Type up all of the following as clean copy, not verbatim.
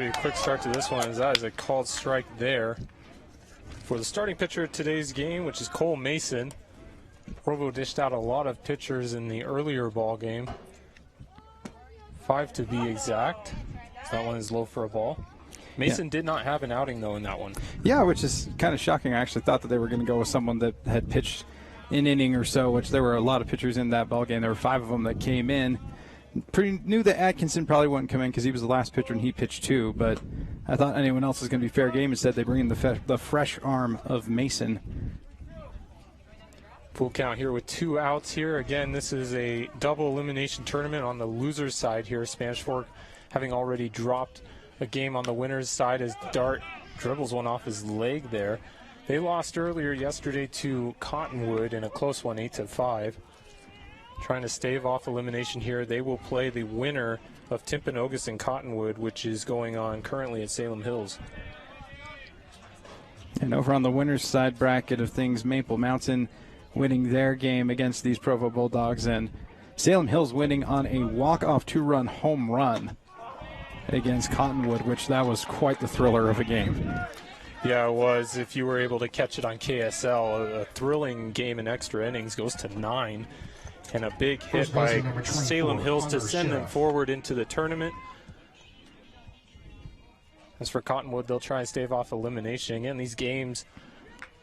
A quick start to this one, as that is a called strike there for the starting pitcher of today's game, which is Cole Mason. Provo dished out a lot of pitchers in the earlier ball game, 5 to be exact. So that one is low for a ball. Mason did not have an outing though in that one. Yeah, which is kind of shocking. I actually thought that they were going to go with someone that had pitched an inning or so, which there were a lot of pitchers in that ball game. There were 5 of them that came in. Knew that Atkinson probably wouldn't come in because he was the last pitcher and he pitched 2, but I thought anyone else was going to be fair game. Instead, they bring in the fresh arm of Mason. Full count here with 2 outs here. Again, this is a double elimination tournament on the loser's side here. Spanish Fork having already dropped a game on the winner's side as Dart dribbles one off his leg there. They lost earlier yesterday to Cottonwood in a close one, 8-5. Trying to stave off elimination here. They will play the winner of Timpanogos and Cottonwood, which is going on currently at Salem Hills. And over on the winner's side bracket of things, Maple Mountain winning their game against these Provo Bulldogs, and Salem Hills winning on a walk-off 2-run home run against Cottonwood, which that was quite the thriller of a game. Yeah, it was. If you were able to catch it on KSL, a thrilling game in extra innings goes to 9. And a big hit by Salem Hills to send them forward into the tournament. As for Cottonwood, they'll try and stave off elimination. Again, these games,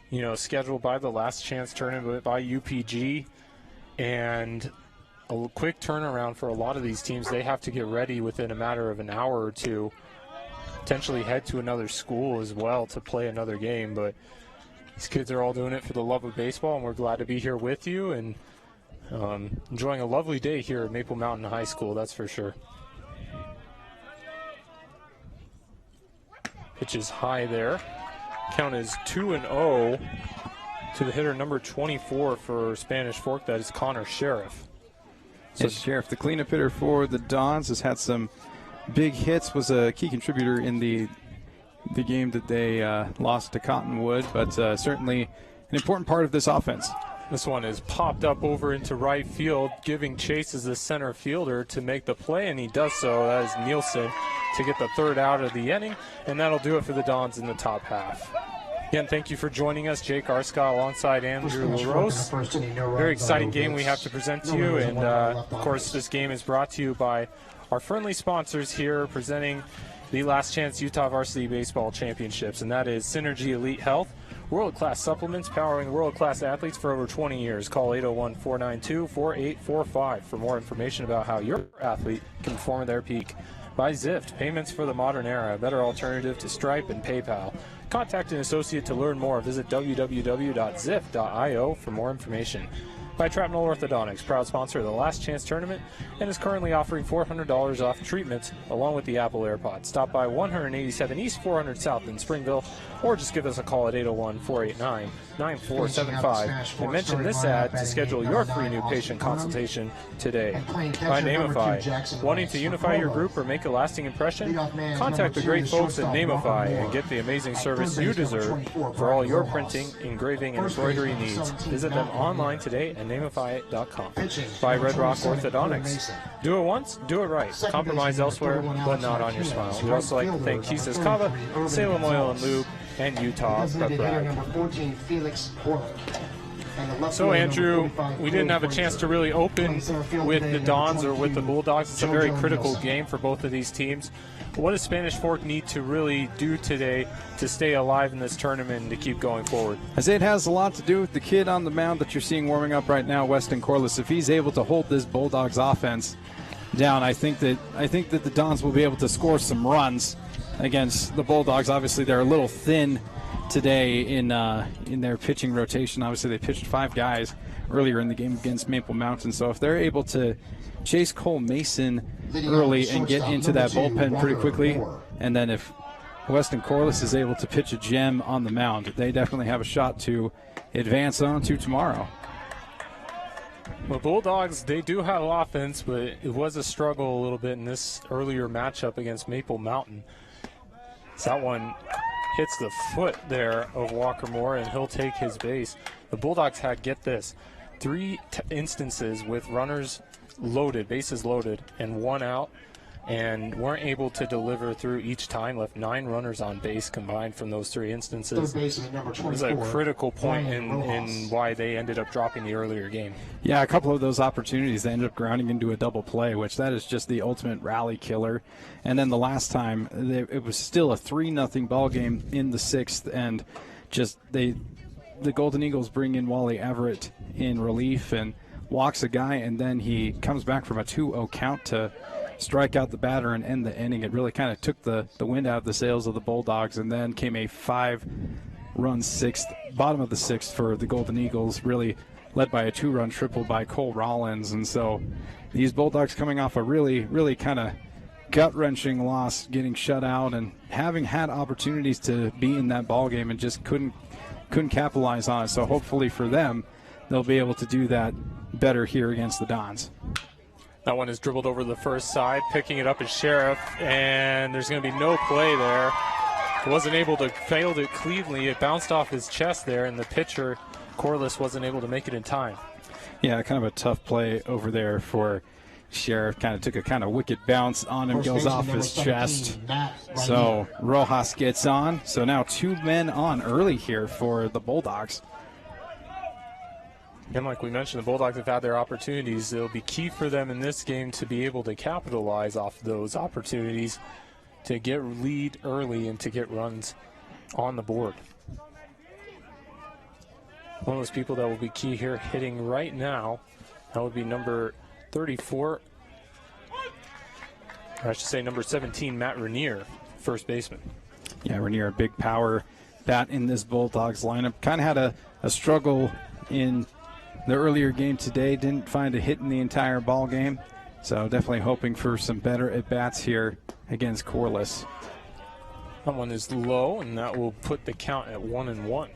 you know, scheduled by the Last Chance tournament by UPG, and a quick turnaround for a lot of these teams. They have to get ready within a matter of an hour or two, potentially head to another school as well to play another game. But these kids are all doing it for the love of baseball, and we're glad to be here with you and enjoying a lovely day here at Maple Mountain High School, that's for sure. Pitch is high there. Count is 2-0 to the hitter number 24 for Spanish Fork. That is Connor Sheriff. So Sheriff, the cleanup hitter for the Dons, has had some big hits, was a key contributor in the game that they lost to Cottonwood, but certainly an important part of this offense. This one is popped up over into right field, giving chase as the center fielder to make the play, and he does so. That is Nielsen to get the 3rd out of the inning, and that'll do it for the Dons in the top half. Again, thank you for joining us. Jake Arscott alongside Andrew LaRose. Very exciting game we have to present to you, and of course this game is brought to you by our friendly sponsors here presenting the Last Chance Utah Varsity Baseball Championships, and that is Synergy Elite Health, world-class supplements powering world-class athletes for over 20 years. Call 801-492-4845 for more information about how your athlete can perform at their peak. By Zift, payments for the modern era, a better alternative to Stripe and PayPal. Contact an associate to learn more. Visit www.zift.io for more information. By Trapnell Orthodontics, proud sponsor of the Last Chance Tournament, and is currently offering $400 off treatments along with the Apple AirPods. Stop by 187 East 400 South in Springville, or just give us a call at 801-489-9475 and mention this ad to schedule your free new patient consultation today. By Nameify, wanting to unify your group or make a lasting impression? Contact the great folks at Nameify and get the amazing service you deserve for all your printing, engraving, and embroidery needs. Visit them online today at nameify.com. By Red Rock Orthodontics. Do it once, do it right. Compromise elsewhere, but not on your smile. We'd also like to thank Kisses Kava, Salem Oil and Lube, and Utah Prep Rag. So, Andrew, we didn't have a chance to really open with the Dons or with the Bulldogs. It's a very critical game for both of these teams. What does Spanish Fork need to really do today to stay alive in this tournament and to keep going forward? I say it has a lot to do with the kid on the mound that you're seeing warming up right now, Weston Corliss. If he's able to hold this Bulldogs offense down, I think that the Dons will be able to score some runs against the Bulldogs. Obviously, they're a little thin today in their pitching rotation. Obviously, they pitched 5 guys earlier in the game against Maple Mountain. So if they're able to chase Cole Mason early and get into that bullpen pretty quickly, and then if Weston Corliss is able to pitch a gem on the mound, they definitely have a shot to advance on to tomorrow. Well, Bulldogs, they do have offense, but it was a struggle a little bit in this earlier matchup against Maple Mountain. So that one hits the foot there of Walker Moore, and he'll take his base. The Bulldogs had, get this, 3 instances with runners loaded, bases loaded, and 1 out. and weren't able to deliver through each time. Left 9 runners on base combined from those 3 instances. Third baseman, number 24. It was a critical point in why they ended up dropping the earlier game. Yeah, a couple of those opportunities, they ended up grounding into a double play, which that is just the ultimate rally killer. And then the last time, it was still a 3-0 ball game in the 6th, and just the Golden Eagles bring in Wally Everett in relief and walks a guy, and then he comes back from a 2-0 count to strike out the batter and end the inning. It really kind of took the wind out of the sails of the Bulldogs, and then came a 5-run 6th, bottom of the 6th for the Golden Eagles, really led by a 2-run triple by Cole Rollins. And so these Bulldogs coming off a really, really kind of gut-wrenching loss, getting shut out, and having had opportunities to be in that ball game and just couldn't capitalize on it. So hopefully for them, they'll be able to do that better here against the Dons. That one is dribbled over the first side. Picking it up is Sheriff, and there's going to be no play there. He wasn't able to field it cleanly. It bounced off his chest there, and the pitcher, Corliss, wasn't able to make it in time. Yeah, kind of a tough play over there for Sheriff. Kind of took a kind of wicked bounce on him, goes off his chest. So Rojas gets on. So now 2 men on early here for the Bulldogs. And like we mentioned, the Bulldogs have had their opportunities. It'll be key for them in this game to be able to capitalize off those opportunities to get lead early and to get runs on the board. One of those people that will be key here hitting right now, that would be number 34, or I should say number 17, Matt Rainier, first baseman. Yeah, Rainier, a big power bat in this Bulldogs lineup. Kind of had a struggle in the earlier game today. Didn't find a hit in the entire ball game. So definitely hoping for some better at-bats here against Corliss. That one is low, and that will put the count at 1-1.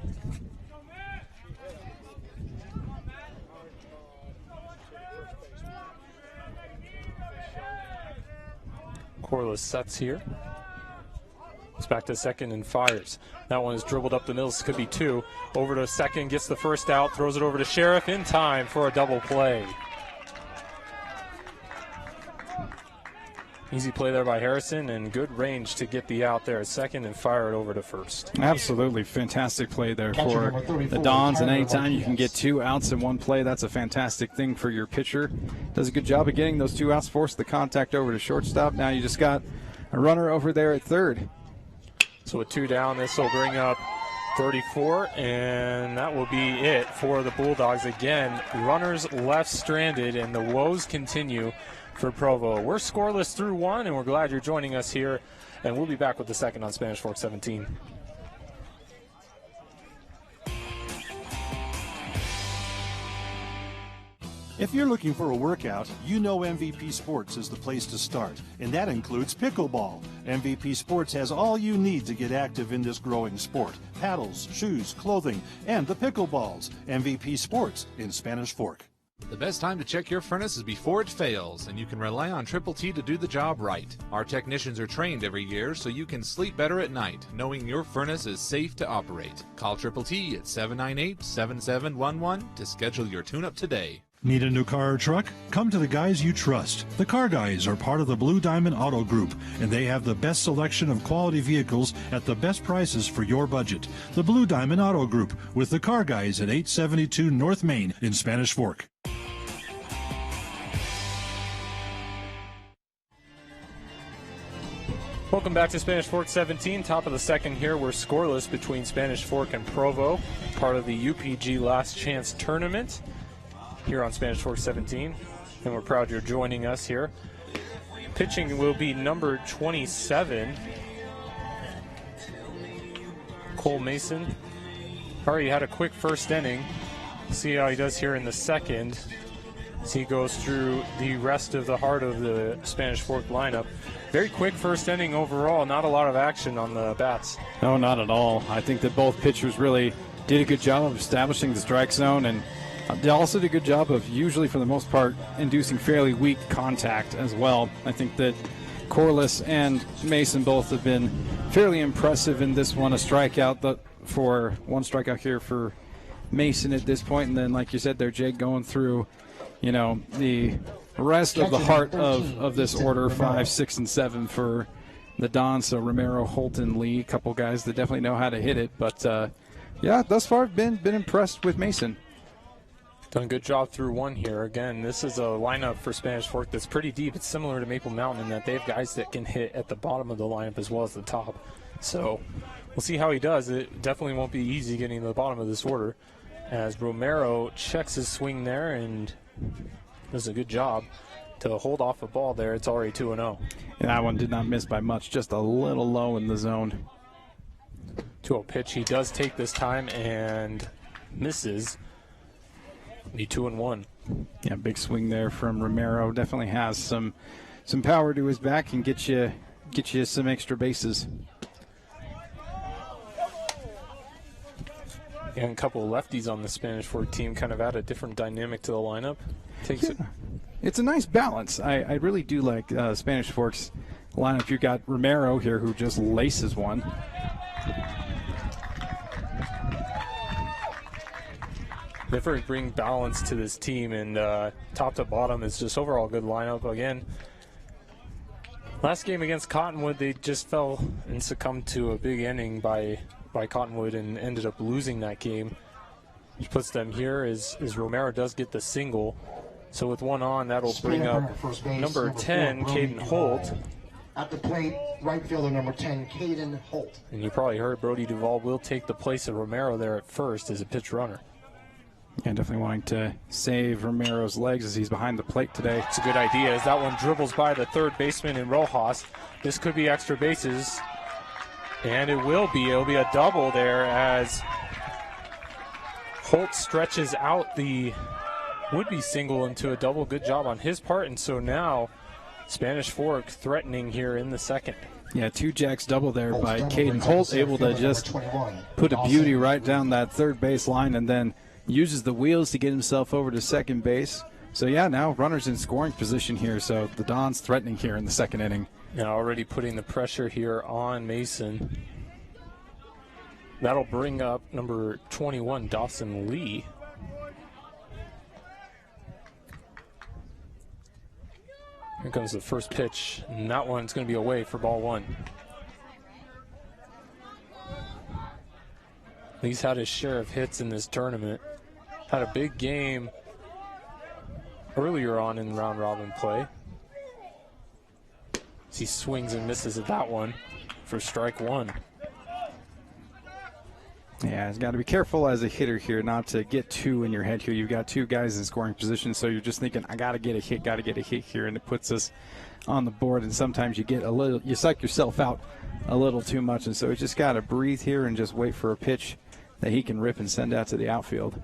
Corliss sets here. It's back to second and fires. That one is dribbled up the middle. This could be 2. Over to second, gets the first out, throws it over to Sheriff in time for a double play. Easy play there by Harrison, and good range to get the out there at second and fire it over to first. Absolutely fantastic play there for the Dons, and anytime you can get 2 outs in one play, that's a fantastic thing for your pitcher. Does a good job of getting those 2 outs, force the contact over to shortstop. Now you just got a runner over there at third. So with 2 down, this will bring up 34, and that will be it for the Bulldogs. Again, runners left stranded, and the woes continue for Provo. We're scoreless through 1, and we're glad you're joining us here, and we'll be back with the second on Spanish Fork 17. If you're looking for a workout, you know MVP Sports is the place to start, and that includes pickleball. MVP Sports has all you need to get active in this growing sport: paddles, shoes, clothing, and the pickleballs. MVP Sports in Spanish Fork. The best time to check your furnace is before it fails, and you can rely on Triple T to do the job right. Our technicians are trained every year so you can sleep better at night, knowing your furnace is safe to operate. Call Triple T at 798-7711 to schedule your tune-up today. Need a new car or truck? Come to the guys you trust. The Car Guys are part of the Blue Diamond Auto Group, and they have the best selection of quality vehicles at the best prices for your budget. The Blue Diamond Auto Group with the Car Guys at 872 North Main in Spanish Fork. Welcome back to Spanish Fork 17. Top of the second here. We're scoreless between Spanish Fork and Provo, part of the UPG Last Chance Tournament here on Spanish Fork 17, and we're proud you're joining us here. Pitching will be number 27, Cole Mason. Already had a quick first inning. See how he does here in the second as he goes through the rest of the heart of the Spanish Fork lineup. Very quick first inning overall, not a lot of action on the bats. No, not at all. I think that both pitchers really did a good job of establishing the strike zone, and they also did a good job of, usually for the most part, inducing fairly weak contact as well. I think that Corliss and Mason both have been fairly impressive in this one. A strikeout for one strikeout here for Mason at this point, and then, like you said there, Jake, going through, the rest of the heart of this order, 5, 6, and 7 for the Dons. So Romero, Holton, Lee, a couple guys that definitely know how to hit it. But, yeah, thus far I've been impressed with Mason. Done a good job through one here. Again, this is a lineup for Spanish Fork that's pretty deep. It's similar to Maple Mountain in that they have guys that can hit at the bottom of the lineup as well as the top. So we'll see how he does. It definitely won't be easy getting to the bottom of this order, as Romero checks his swing there and does a good job to hold off a ball there. It's already 2-0. And that one did not miss by much, just a little low in the zone. 2-0 pitch. He does take this time and misses. Be 2-1. Yeah, big swing there from Romero. Definitely has some power to his back and get you some extra bases. And a couple of lefties on the Spanish Fork team kind of add a different dynamic to the lineup. It's a nice balance. I really do like Spanish Fork's lineup. You've got Romero here who just laces one. Definitely bring balance to this team, and top to bottom is just overall good lineup. Again, last game against Cottonwood, they just fell and succumbed to a big inning by Cottonwood and ended up losing that game, which puts them here as Romero does get the single. So with one on, that'll bring up number 10, Caden Holt. At the plate, right fielder number 10, Caden Holt. And you probably heard Brody Duvall will take the place of Romero there at first as a pitch runner. Yeah, definitely wanting to save Romero's legs as he's behind the plate today. It's a good idea as that one dribbles by the third baseman in Rojas. This could be extra bases, and it will be. It'll be a double there as Holt stretches out the would-be single into a double. Good job on his part, and so now Spanish Fork threatening here in the second. Yeah, 2 jacks double there by Caden Holt, able to just put a beauty right down that third base line and then uses the wheels to get himself over to second base. So, yeah, now runners in scoring position here. So the Dons threatening here in the second inning. Now already putting the pressure here on Mason. That'll bring up number 21, Dawson Lee. Here comes the first pitch, and that one's going to be away for ball one. Lee's had his share of hits in this tournament. Had a big game earlier on in round robin play. As he swings and misses at that one for strike one. Yeah, he's got to be careful as a hitter here not to get 2 in your head here. You've got 2 guys in scoring position, so you're just thinking, I got to get a hit here, and it puts us on the board, and sometimes you psych yourself out a little too much, and so you just got to breathe here and just wait for a pitch that he can rip and send out to the outfield.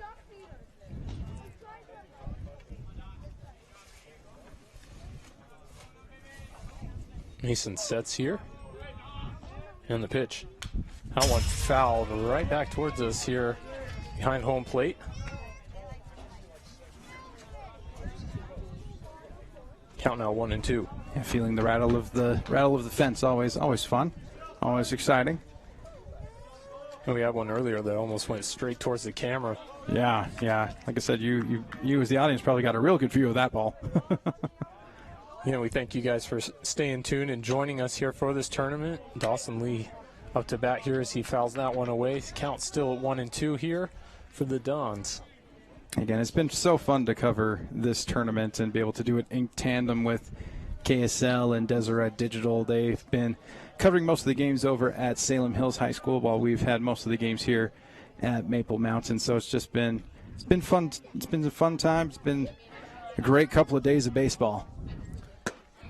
Mason sets here. And the pitch. That one fouled right back towards us here behind home plate. Count now 1-2. Yeah, feeling the rattle of the fence, always fun, always exciting. And we had one earlier that almost went straight towards the camera. Yeah. Like I said, you as the audience probably got a real good view of that ball. We thank you guys for staying tuned and joining us here for this tournament. Dawson Lee up to bat here as he fouls that one away. Count still at 1-2 here for the Dons. Again, it's been so fun to cover this tournament and be able to do it in tandem with KSL and Deseret Digital. They've been covering most of the games over at Salem Hills High School while we've had most of the games here at Maple Mountain. So it's been fun. It's been a fun time. It's been a great couple of days of baseball.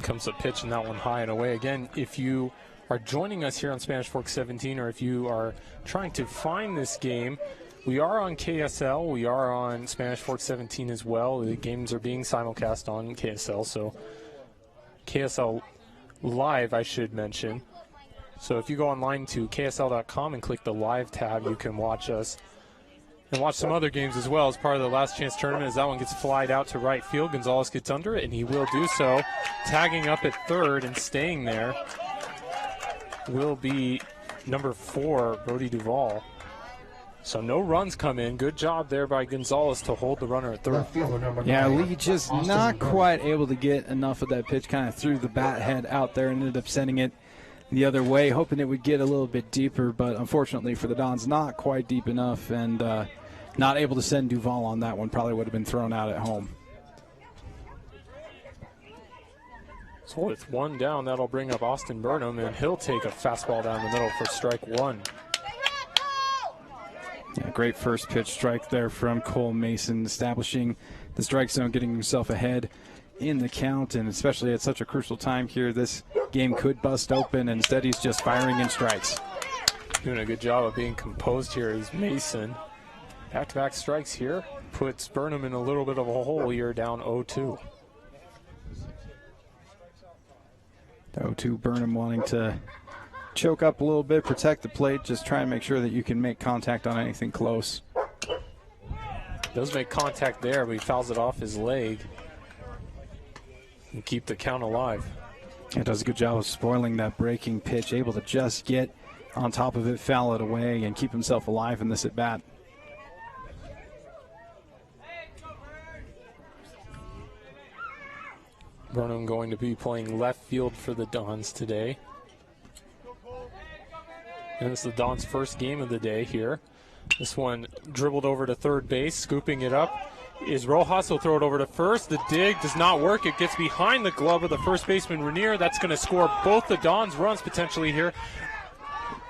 Comes a pitch and that one high and away. Again, if you are joining us here on Spanish Fork 17 or if you are trying to find this game, we are on KSL. We are on Spanish Fork 17 as well. The games are being simulcast on KSL. So KSL Live, I should mention. So if you go online to ksl.com and click the live tab, you can watch us and watch some other games as well as part of the last chance tournament. As that one gets flied out to right field, Gonzalez gets under it, and he will do so. Tagging up at third and staying there will be number 4, Brody Duvall. So no runs come in. Good job there by Gonzalez to hold the runner at third. Left fielder number Yeah, 9, Lee just Austin not Burnham. quite able to get enough of that pitch, kind of threw the bat head out there and ended up sending it the other way, hoping it would get a little bit deeper, but unfortunately for the Dons, not quite deep enough, and not able to send Duval on that one. Probably would have been thrown out at home. So with one down, that'll bring up Austin Burnham, and he'll take a fastball down the middle for strike one. Yeah, great first pitch strike there from Cole Mason, establishing the strike zone, getting himself ahead in the count, and especially at such a crucial time here, this game could bust open. Instead, he's just firing in strikes. Doing a good job of being composed here is Mason. Back-to-back strikes here puts Burnham in a little bit of a hole here, down 0-2. 0-2 Burnham wanting to choke up a little bit, protect the plate, just try and make sure that you can make contact on anything close. Does make contact there, but he fouls it off his leg and keep the count alive. It does a good job of spoiling that breaking pitch, able to just get on top of it, foul it away, and keep himself alive in this at-bat. Burnham going to be playing left field for the Dons today. And this is the Dons' first game of the day here. This one dribbled over to third base, scooping it up is Rojas. He'll throw it over to first. The dig does not work. It gets behind the glove of the first baseman, Rainier. That's going to score both the Dons' runs potentially here.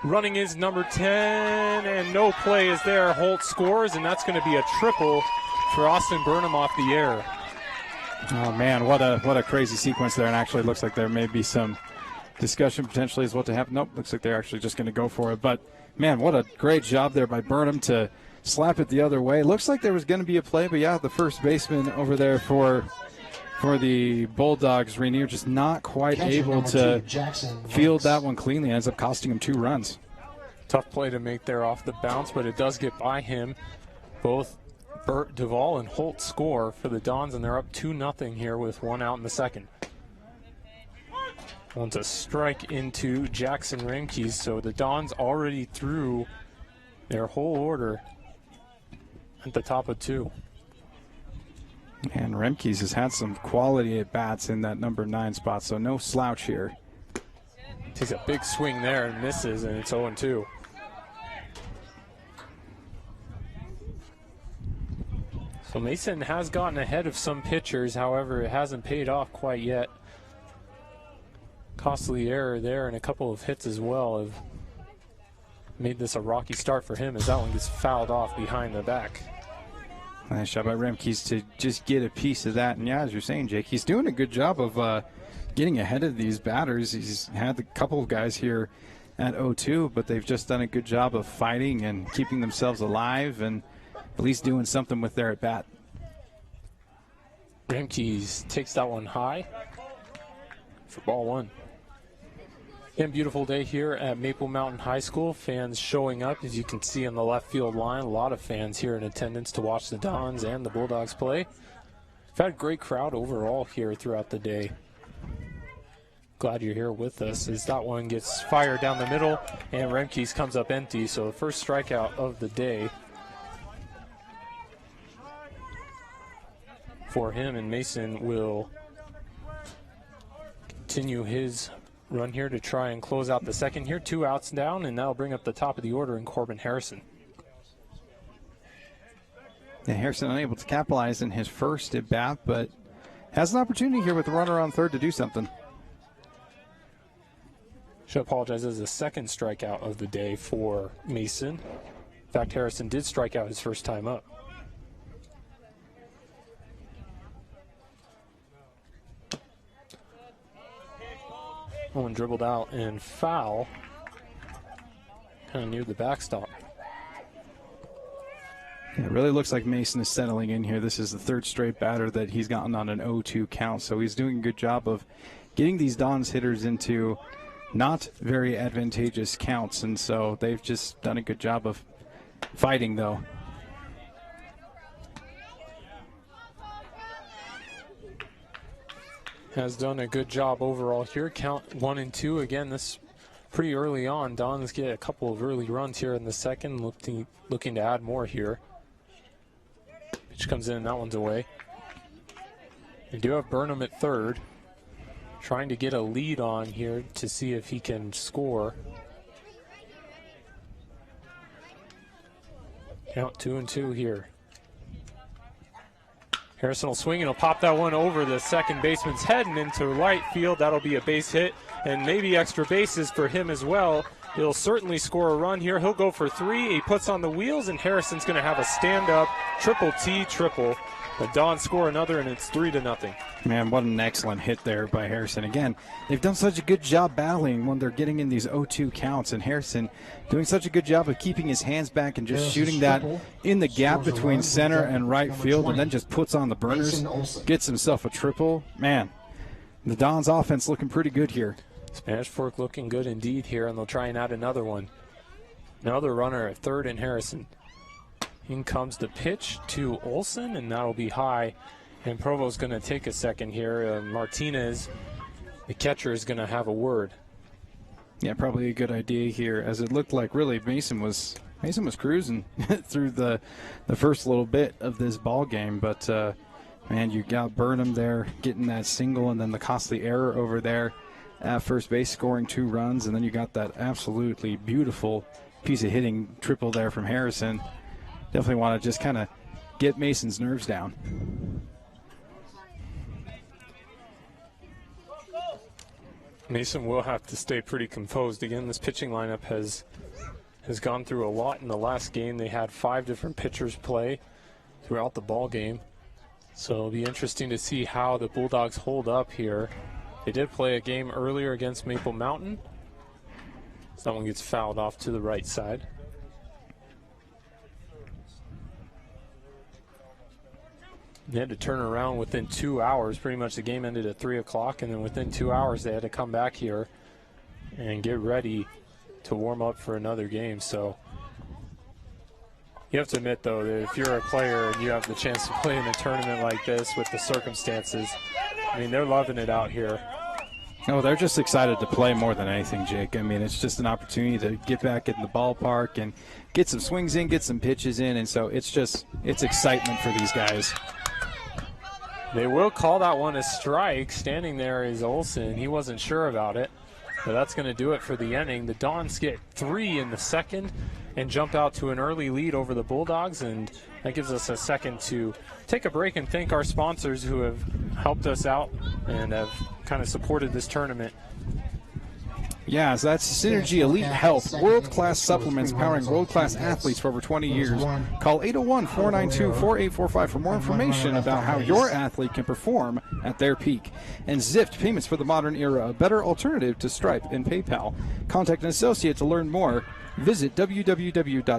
Running is number 10, and no play is there. Holt scores, and that's going to be a triple for Austin Burnham off the air. Oh man, what a crazy sequence there, and actually looks like there may be some discussion potentially as what to happen. Nope, looks like they're actually just going to go for it. But man, what a great job there by Burnham to slap it the other way. Looks like there was going to be a play, but yeah, the first baseman over there for the Bulldogs, Rainier, just not quite Catcher able number to 2, Jackson field Wentz. that one cleanly. Ends up costing him 2 runs. Tough play to make there off the bounce, but it does get by him. Both Burt, Duvall, and Holt score for the Dons, and they're up 2-0 here with 1 out in the second. Wants a strike into Jackson Remkes, so the Dons already threw their whole order at the top of 2. And Remkes has had some quality at bats in that number 9 spot, so no slouch here. Takes a big swing there and misses, and it's 0-2. So Mason has gotten ahead of some pitchers, however, it hasn't paid off quite yet. Costly error there and a couple of hits as well have made this a rocky start for him as that one gets fouled off behind the back. Nice job by Remkes to just get a piece of that. And yeah, as you're saying, Jake, he's doing a good job of getting ahead of these batters. He's had a couple of guys here at 0-2, but they've just done a good job of fighting and keeping themselves alive and at least doing something with their at-bat. Remkes takes that one high for ball 1. And beautiful day here at Maple Mountain High School. Fans showing up, as you can see on the left field line. A lot of fans here in attendance to watch the Dons and the Bulldogs play. We've had a great crowd overall here throughout the day. Glad you're here with us as that one gets fired down the middle and Remkes comes up empty. So the first strikeout of the day for him, and Mason will continue his run here to try and close out the second here. 2 outs down, and that'll bring up the top of the order in Corbin Harrison. Yeah, Harrison unable to capitalize in his first at bat, but has an opportunity here with the runner on third to do something. Should apologize as the second strikeout of the day for Mason. In fact, Harrison did strike out his first time up. One dribbled out and foul, kind of near the backstop. Yeah, it really looks like Mason is settling in here. This is the 3rd straight batter that he's gotten on an 0-2 count, so he's doing a good job of getting these Dons hitters into not very advantageous counts, and so they've just done a good job of fighting, though. Has done a good job overall here. Count 1 and 2. Again, this pretty early on. Dons get a couple of early runs here in the second, looking to add more here. Pitch comes in, and that one's away. They do have Burnham at third, trying to get a lead on here to see if he can score. Count 2-2 here. Harrison will swing and he'll pop that one over the second baseman's head and into right field. That'll be a base hit and maybe extra bases for him as well. He'll certainly score a run here. He'll go for 3. He puts on the wheels, and Harrison's going to have a stand-up triple T triple. The Dons score another, and it's 3-0. Man, what an excellent hit there by Harrison. Again, they've done such a good job battling when they're getting in these 0-2 counts, and Harrison doing such a good job of keeping his hands back and just shooting that in the gap between center and right field, and then just puts on the burners, gets himself a triple. Man, the Dons offense looking pretty good here. Spanish Fork looking good indeed here, and they'll try and add another one. Another runner at third in Harrison. In comes the pitch to Olsen, and that'll be high. And Provo's going to take a second here. Martinez, the catcher, is going to have a word. Yeah, probably a good idea here, as it looked like really Mason was cruising through the first little bit of this ball game. But man, you got Burnham there getting that single, and then the costly error over there at first base, scoring 2 runs, and then you got that absolutely beautiful piece of hitting triple there from Harrison. Definitely want to just kind of get Mason's nerves down. Mason will have to stay pretty composed. Again, this pitching lineup has gone through a lot in the last game. They had 5 different pitchers play throughout the ball game. So it'll be interesting to see how the Bulldogs hold up here. They did play a game earlier against Maple Mountain. Someone gets fouled off to the right side. They had to turn around within 2 hours. Pretty much the game ended at 3 o'clock, and then within 2 hours they had to come back here and get ready to warm up for another game. So you have to admit, though, that if you're a player and you have the chance to play in a tournament like this with the circumstances, I mean, they're loving it out here. No, they're just excited to play more than anything, Jake. I mean, it's just an opportunity to get back in the ballpark and get some swings in, get some pitches in, and so it's excitement for these guys. They will call that one a strike. Standing there is Olsen. He wasn't sure about it, but that's going to do it for the inning. The Dons get 3 in the second and jump out to an early lead over the Bulldogs, and that gives us a second to take a break and thank our sponsors who have helped us out and have kind of supported this tournament. Yeah, so that's Synergy Elite Health, world-class supplements powering world-class athletes for over 20 years. Call 801-492-4845 for more information about how your athlete can perform at their peak. And Zift, payments for the modern era, a better alternative to Stripe and PayPal. Contact an associate to learn more. Visit www.zift.io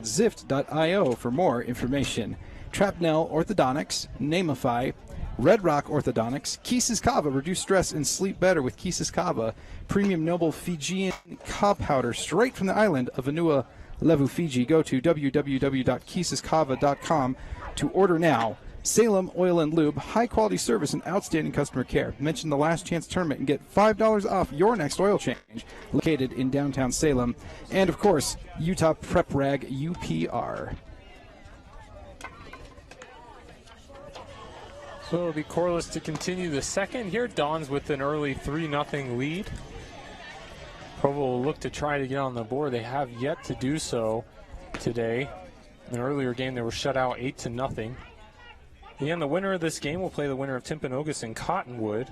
for more information. Trapnell Orthodontics, Namify, Red Rock Orthodontics, Kisis Kava, reduce stress and sleep better with Kisis Kava, premium noble Fijian cob powder straight from the island of Vanua Levu, Fiji. Go to www.kisiskava.com to order now. Salem Oil and Lube, high quality service and outstanding customer care. Mention the Last Chance Tournament and get $5 off your next oil change. Located in downtown Salem. And of course, Utah Prep Rag UPR. So it'll be Corliss to continue the second here. Dons with an early 3-0 lead. Provo will look to try to get on the board. They have yet to do so today. In an earlier game, they were shut out 8-0. Again, the winner of this game will play the winner of Timpanogos and Cottonwood.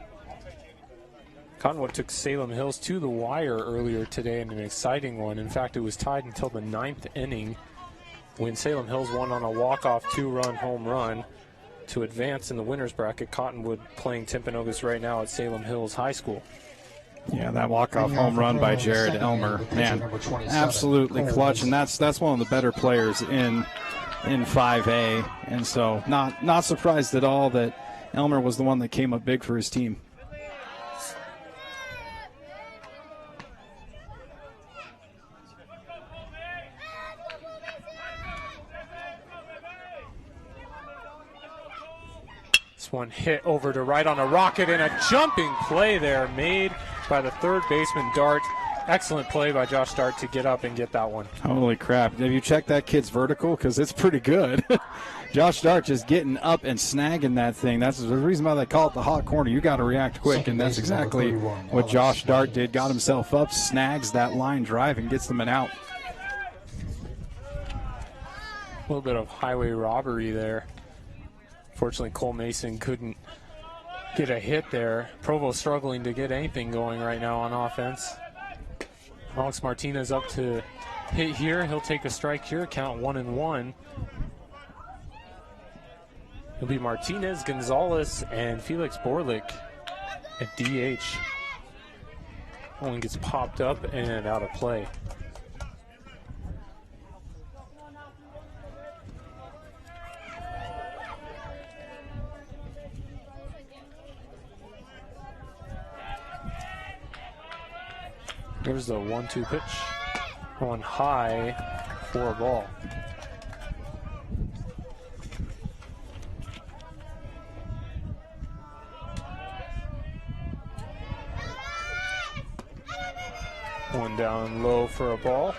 Cottonwood took Salem Hills to the wire earlier today in an exciting one. In fact, it was tied until the 9th inning when Salem Hills won on a walk-off 2-run home run to advance in the winner's bracket. Cottonwood playing Timpanogos right now at Salem Hills High School. Yeah, that walk-off home run by Jared Elmer, man, absolutely clutch, and that's one of the better players in 5A, and so not surprised at all that Elmer was the one that came up big for his team. This one hit over to right on a rocket, and a jumping play there made by the third baseman, Dart. excellent play by Josh Dart to get up and get that one. Holy crap. Have you checked that kid's vertical? Because it's pretty good. Josh Dart just getting up and snagging that thing. That's the reason why they call it the hot corner. You got to react quick, and that's exactly what Josh Dart did. Got himself up, snags that line drive, and gets them an out. A little bit of highway robbery there. Fortunately, Cole Mason couldn't get a hit there. Provo struggling to get anything going right now on offense. Alex Martinez up to hit here. He'll take a strike here, count 1-1. It'll be Martinez, Gonzalez, and Felix Borlik at DH. One gets popped up and out of play. There's the 1-2 pitch. Going high for a ball. One down low for a ball.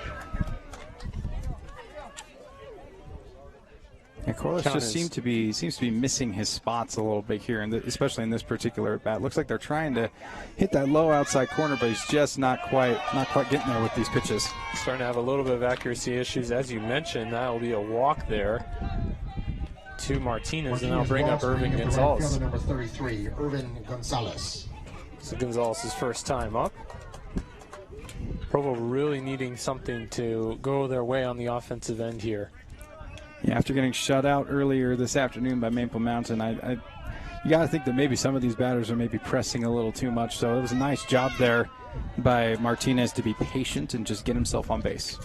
Yeah, Corliss just seems to be missing his spots a little bit here, and especially in this particular at bat. Looks like they're trying to hit that low outside corner, but he's just not quite getting there with these pitches. Starting to have a little bit of accuracy issues, as you mentioned. That will be a walk there to Martinez, and that'll bring up Irvin Gonzalez. Number 33, Irvin Gonzalez. So Gonzalez's first time up. Provo really needing something to go their way on the offensive end here. Yeah, after getting shut out earlier this afternoon by Maple Mountain, you got to think that maybe some of these batters are maybe pressing a little too much. So it was a nice job there by Martinez to be patient and just get himself on base.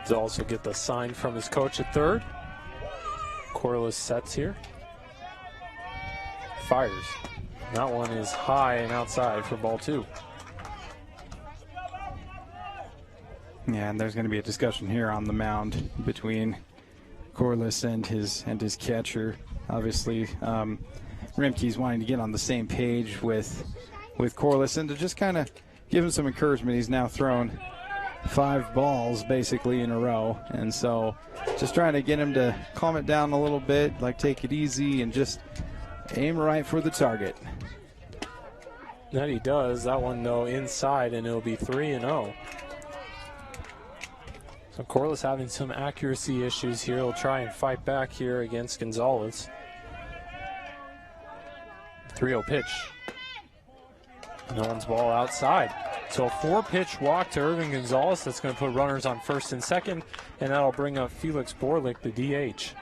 To also get the sign from his coach at third. Corliss sets here. Fires. That one is high and outside for ball 2. Yeah, and there's going to be a discussion here on the mound between Corliss and his catcher. Obviously, Rimke's wanting to get on the same page with Corliss and to just kind of give him some encouragement. He's now thrown 5 balls basically in a row, and so just trying to get him to calm it down a little bit, like take it easy and just aim right for the target. That he does. That one, though, inside, and it'll be 3-0. So Corliss having some accuracy issues here. He'll try and fight back here against Gonzalez. 3-0 pitch. No one's ball outside. So a 4-pitch walk to Irvin Gonzalez. That's going to put runners on first and second, and that'll bring up Felix Borlik, the DH.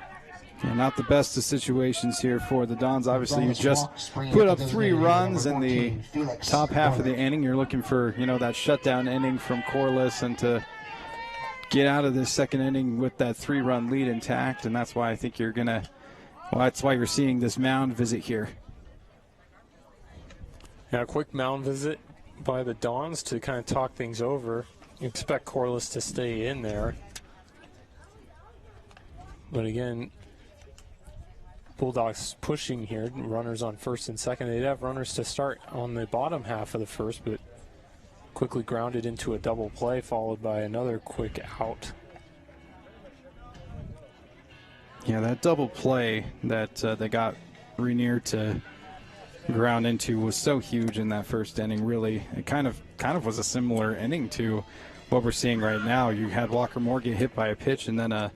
Yeah, not the best of situations here for the Dons. Obviously, you just put up 3 runs in the top half of the inning. You're looking for, that shutdown inning from Corliss and to get out of this second inning with that 3-run lead intact, and that's why I think that's why you're seeing this mound visit here. Yeah, a quick mound visit by the Dons to kind of talk things over. You expect Corliss to stay in there. But again, Bulldogs pushing here, runners on first and second. They'd have runners to start on the bottom half of the first, but quickly grounded into a double play, followed by another quick out. Yeah, that double play that they got Rainier to ground into was so huge in that first inning. Really, it kind of was a similar inning to what we're seeing right now. You had Walker Moore get hit by a pitch, and then a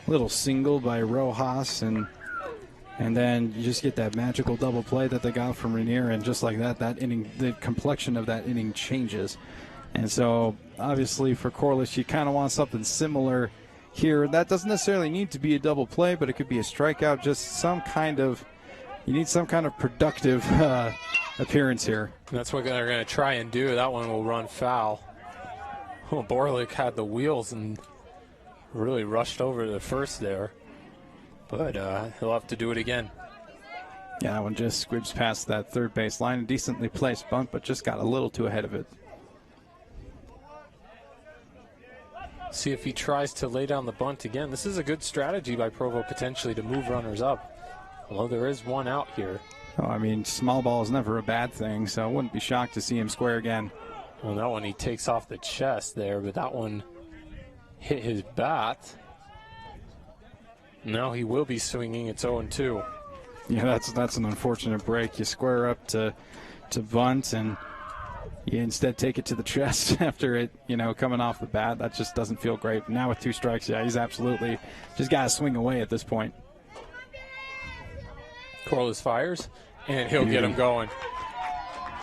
little single by Rojas, and then you just get that magical double play that they got from Rainier, and just like that inning, the complexion of that inning changes. And so, obviously, for Corliss, you kind of want something similar here. That doesn't necessarily need to be a double play, but it could be a strikeout, just you need some kind of productive appearance here. That's what they're going to try and do. That one will run foul. Oh, Borlik had the wheels and really rushed over to the first there. But he'll have to do it again. Yeah, that one just squibs past that third base line. A decently placed bunt, but just got a little too ahead of it. See if he tries to lay down the bunt again. This is a good strategy by Provo potentially to move runners up. Well, there is one out here. Oh, I mean, small ball is never a bad thing, so I wouldn't be shocked to see him square again. Well, that one he takes off the chest there, but that one hit his bat. Now he will be swinging. It's 0-2. Yeah, that's an unfortunate break. You square up to bunt, and you instead take it to the chest after it, coming off the bat. That just doesn't feel great. Now with 2 strikes, yeah, he's absolutely just got to swing away at this point. Corliss fires, and he'll get him going.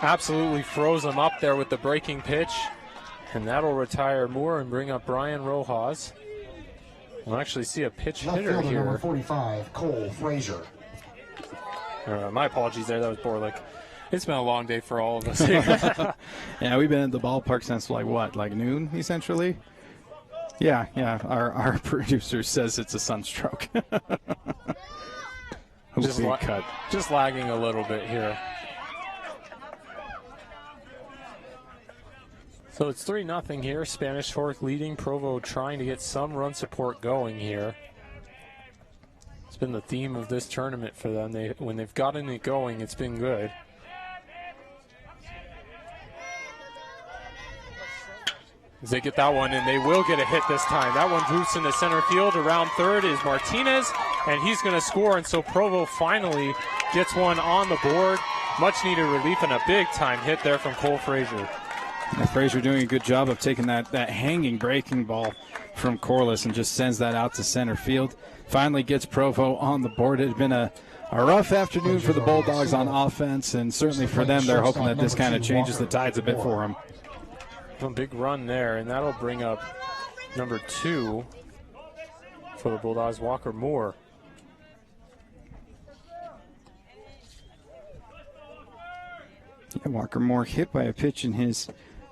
Absolutely froze him up there with the breaking pitch, and that'll retire Moore and bring up Brian Rojas. We'll actually see a pitch Left hitter fielder here. number 45, Cole Frazier. My apologies there. That was Borlick. It's been a long day for all of us here. Yeah, we've been at the ballpark since like noon, essentially? Yeah. Our producer says it's a sunstroke. Just lagging a little bit here. So it's 3-0 here. Spanish Fork leading. Provo trying to get some run support going here. It's been the theme of this tournament for them. When they've gotten it going, it's been good. As they get that one, and they will get a hit this time. That one droops into center field. Around third is Martinez, and he's going to score. And so Provo finally gets one on the board. Much needed relief and a big-time hit there from Cole Frazier. Yeah, Frazier doing a good job of taking that hanging breaking ball from Corliss and just sends that out to center field. Finally gets Provo on the board. It had been a rough afternoon for the Bulldogs on offense, and certainly for them, they're hoping that this kind of changes the tides a bit for them. A big run there, and that'll bring up number 2 for the Bulldogs, Walker Moore. Yeah, Walker Moore hit by a pitch in his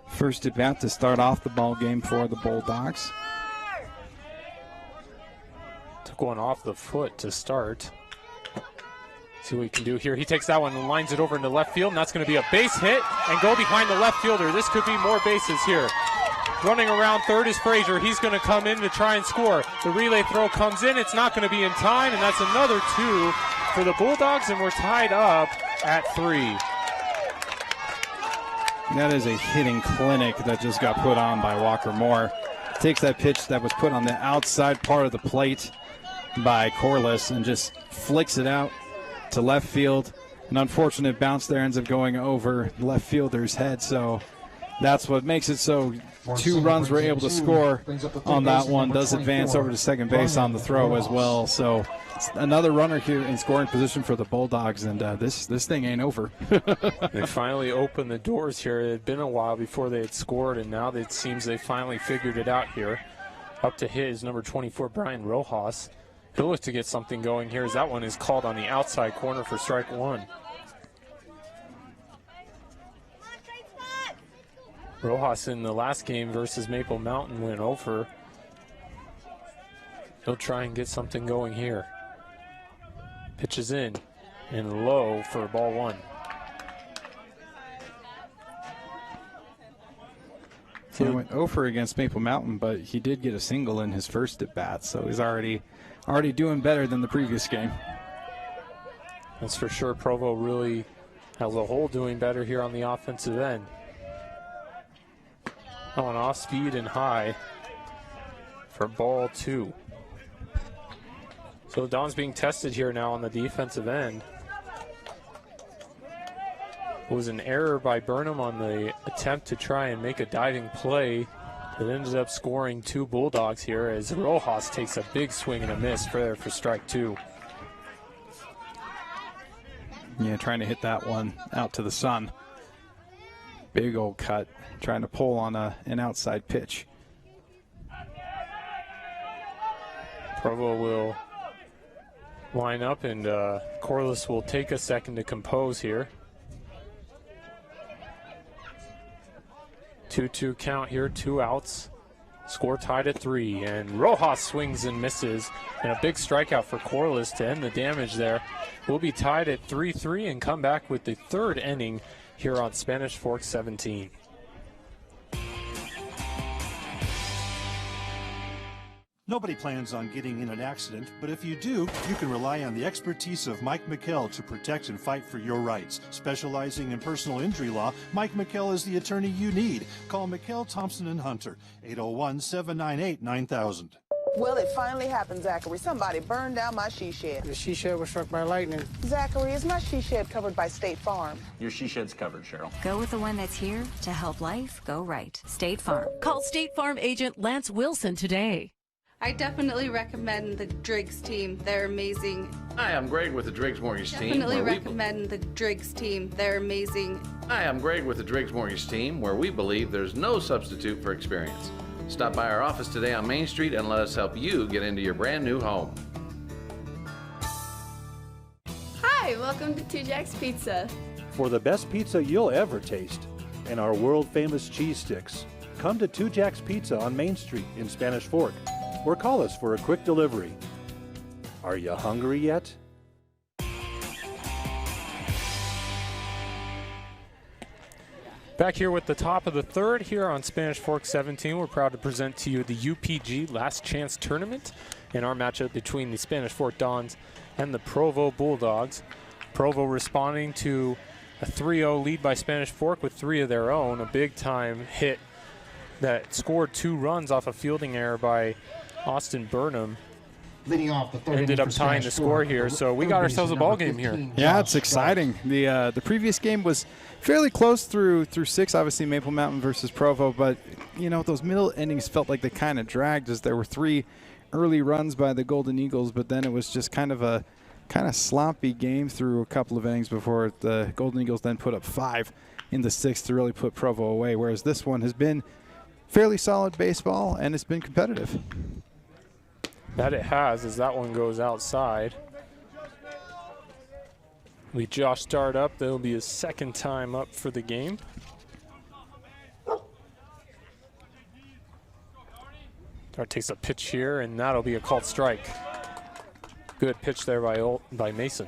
first at bat to start off the ball game for the Bulldogs. Took one off the foot to start. See what he can do here. He takes that one and lines it over into left field, and that's going to be a base hit and go behind the left fielder. This could be more bases here. Running around third is Frazier. He's going to come in to try and score. The relay throw comes in. It's not going to be in time, and that's another 2 for the Bulldogs, and we're tied up at 3. That is a hitting clinic that just got put on by Walker Moore. Takes that pitch that was put on the outside part of the plate by Corliss and just flicks it out to left field. An unfortunate bounce there ends up going over the left fielder's head, so that's what makes it so 2 runs were able to score on that one. Does advance over to second base on the throw as well, so another runner here in scoring position for the Bulldogs, and this thing ain't over. They finally opened the doors here. It had been a while before they had scored, and now it seems they finally figured it out here. Up to his number 24, Brian Rojas. He'll look to get something going here as that one is called on the outside corner for strike 1. Rojas in the last game versus Maple Mountain went over. He'll try and get something going here. Pitches in and low for ball 1. He went over against Maple Mountain, but he did get a single in his first at bat, so he's already doing better than the previous game. That's for sure. Provo really, as a whole, doing better here on the offensive end. On off speed and high for ball 2. So Don's being tested here now on the defensive end. It was an error by Burnham on the attempt to try and make a diving play that ended up scoring 2 Bulldogs here as Rojas takes a big swing and a miss for strike 2. Yeah, trying to hit that one out to the sun. Big old cut, trying to pull on an outside pitch. Provo will line up, and Corliss will take a second to compose here. 2-2 count here, 2 outs. Score tied at 3, and Rojas swings and misses, and a big strikeout for Corliss to end the damage there. We'll be tied at 3-3 and come back with the 3rd inning here on Spanish Fork 17. Nobody plans on getting in an accident, but if you do, you can rely on the expertise of Mike McKell to protect and fight for your rights. Specializing in personal injury law, Mike McKell is the attorney you need. Call McKell, Thompson, and Hunter, 801-798-9000. Well, it finally happened, Zachary. Somebody burned down my she shed. The she shed was struck by lightning. Zachary, is my she shed covered by State Farm? Your she shed's covered, Cheryl. Go with the one that's here to help life go right. State Farm. Call State Farm agent Lance Wilson today. I definitely recommend the Driggs team. They're amazing. Hi, I'm Greg with the Driggs Mortgage Team. Definitely recommend the Driggs team. They're amazing. Hi, I'm Greg with the Driggs Mortgage Team, where we believe there's no substitute for experience. Stop by our office today on Main Street and let us help you get into your brand new home. Hi, welcome to Two Jacks Pizza. For the best pizza you'll ever taste and our world-famous cheese sticks, come to Two Jacks Pizza on Main Street in Spanish Fork, or call us for a quick delivery. Are you hungry yet? Back here with the top of the third here on Spanish Fork 17, we're proud to present to you the UPG Last Chance Tournament in our matchup between the Spanish Fork Dons and the Provo Bulldogs. Provo responding to a 3-0 lead by Spanish Fork with 3 of their own, a big-time hit that scored 2 runs off a fielding error by Austin Burnham. Leading off the third, ended up tying the score here, so we got ourselves a ball game here. Yeah, it's exciting. The previous game was fairly close through 6, obviously Maple Mountain versus Provo, but you know, those middle innings felt like they kind of dragged as there were 3 early runs by the Golden Eagles, but then it was just kind of sloppy game through a couple of innings before the Golden Eagles then put up 5 in the 6th to really put Provo away, whereas this one has been fairly solid baseball and it's been competitive. That it has, as that one goes outside. We Josh start up. There'll be a second time up for the game. Dart takes a pitch here, and that'll be a called strike. Good pitch there by Mason.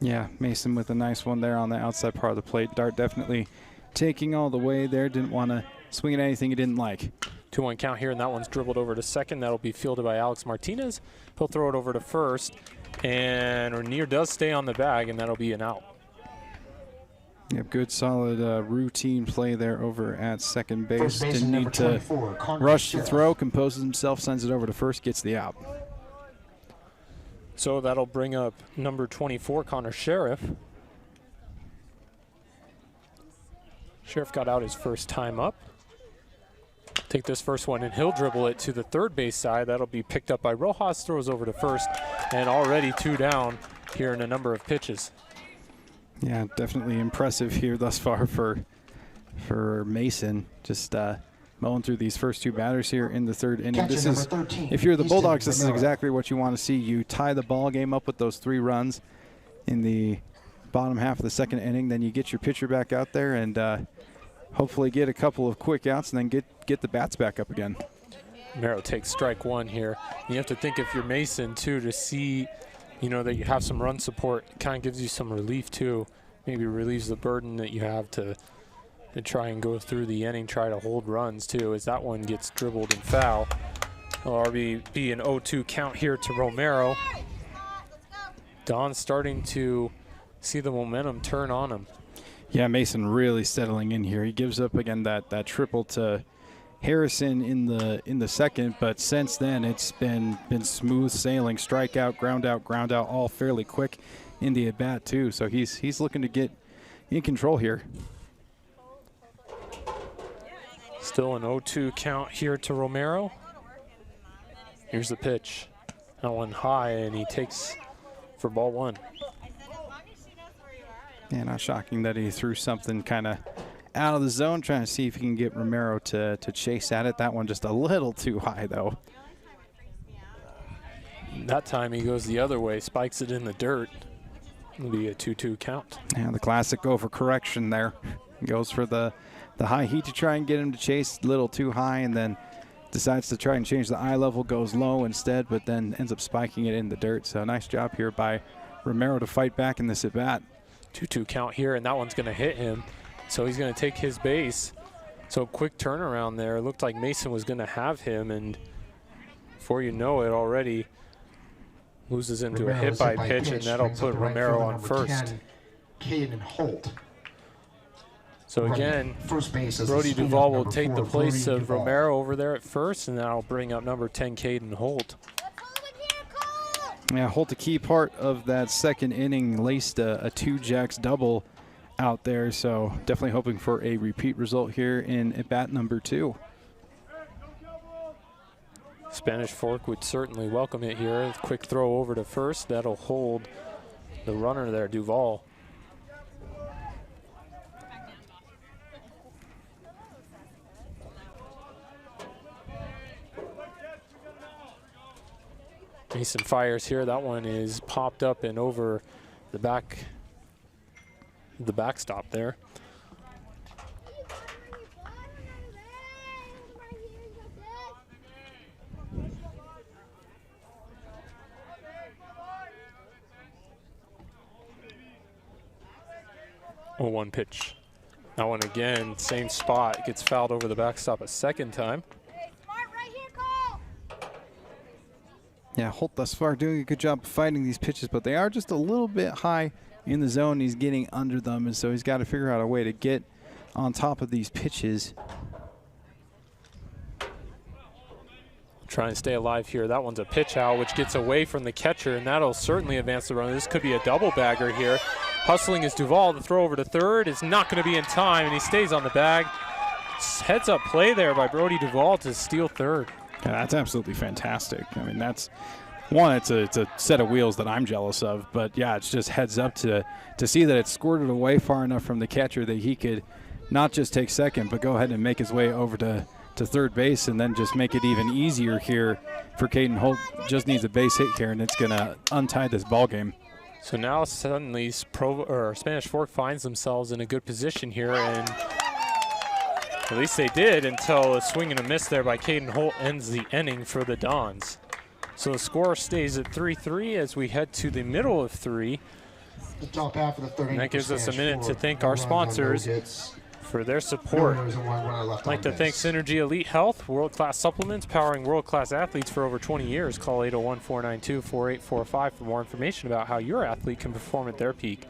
Yeah, Mason with a nice one there on the outside part of the plate. Dart definitely taking all the way there. Didn't want to swing at anything he didn't like. 2-1 count here, and that one's dribbled over to second. That'll be fielded by Alex Martinez. He'll throw it over to first, and Rainier does stay on the bag, and that'll be an out. Yep, good solid routine play there over at second base. Didn't need to rush the throw, composes himself, sends it over to first, gets the out. So that'll bring up number 24, Connor Sheriff. Sheriff got out his first time up. Take this first one, and he'll dribble it to the third base side. That'll be picked up by Rojas, throws over to first, and already 2 down here in a number of pitches. Yeah, definitely impressive here thus far for Mason. Just mowing through these first 2 batters here in the third inning. This is, if you're the Bulldogs, this is exactly what you want to see. You tie the ball game up with those 3 runs in the bottom half of the second inning, then you get your pitcher back out there and hopefully get a couple of quick outs and then get the bats back up again. Romero takes strike 1 here. You have to think if you're Mason too, to see, you know, that you have some run support, it kind of gives you some relief too. Maybe relieves the burden that you have to try and go through the inning, try to hold runs too, as that one gets dribbled and foul. RB be an 0-2 count here to Romero. Don's starting to see the momentum turn on him. Yeah, Mason really settling in here. He gives up again that triple to Harrison in the second, but since then it's been smooth sailing, strikeout, ground out, all fairly quick in the at bat too. So he's looking to get in control here. Still an 0-2 count here to Romero. Here's the pitch. That one high, and he takes for ball 1. Yeah, not shocking that he threw something kind of out of the zone, trying to see if he can get Romero to chase at it. That one just a little too high, though. That time he goes the other way, spikes it in the dirt. It'll be a 2-2 count. Yeah, the classic overcorrection there. He goes for the high heat to try and get him to chase a little too high, and then decides to try and change the eye level, goes low instead, but then ends up spiking it in the dirt. So nice job here by Romero to fight back in this at bat. 2-2 count here, and that one's going to hit him. So he's going to take his base. So quick turnaround there. It looked like Mason was going to have him, and Before you know it, already loses into a hit by pitch, and that'll put Romero on first. Caden Holt. So again, Brody Duvall will take the place of Romero over there at first, and that'll bring up number 10, Caden Holt. Yeah, Holt, a key part of that second inning, laced a 2-jacks double out there, so definitely hoping for a repeat result here in at bat number 2. Spanish Fork would certainly welcome it here. Quick throw over to first. That'll hold the runner there, Duvall. Mason fires here. That one is popped up and over the backstop there. Oh, 1 pitch. That one again, same spot. Gets fouled over the backstop a second time. Yeah, Holt thus far doing a good job of fighting these pitches, but they are just a little bit high in the zone. He's getting under them, and so he's got to figure out a way to get on top of these pitches. Trying to stay alive here. That one's a pitch out, which gets away from the catcher, and that'll certainly advance the runner. This could be a double bagger here. Hustling is Duvall. The throw over to third is not going to be in time, and he stays on the bag. Heads up play there by Brody Duvall to steal third. Yeah, that's absolutely fantastic. I mean, that's one, it's a set of wheels that I'm jealous of, but yeah, it's just heads up to see that it's squirted away far enough from the catcher that he could not just take second, but go ahead and make his way over to third base and then just make it even easier here for Caden Holt. Just needs a base hit here, and it's going to untie this ball game. So now suddenly Spanish Fork finds themselves in a good position here, and at least they did until a swing and a miss there by Caden Holt ends the inning for the Dons. So the score stays at 3-3 as we head to the middle of 3. The top half of the third and that gives us a minute to thank our sponsors for their support. I'd like to thank Synergy Elite Health, world-class supplements powering world-class athletes for over 20 years. Call 801-492-4845 for more information about how your athlete can perform at their peak.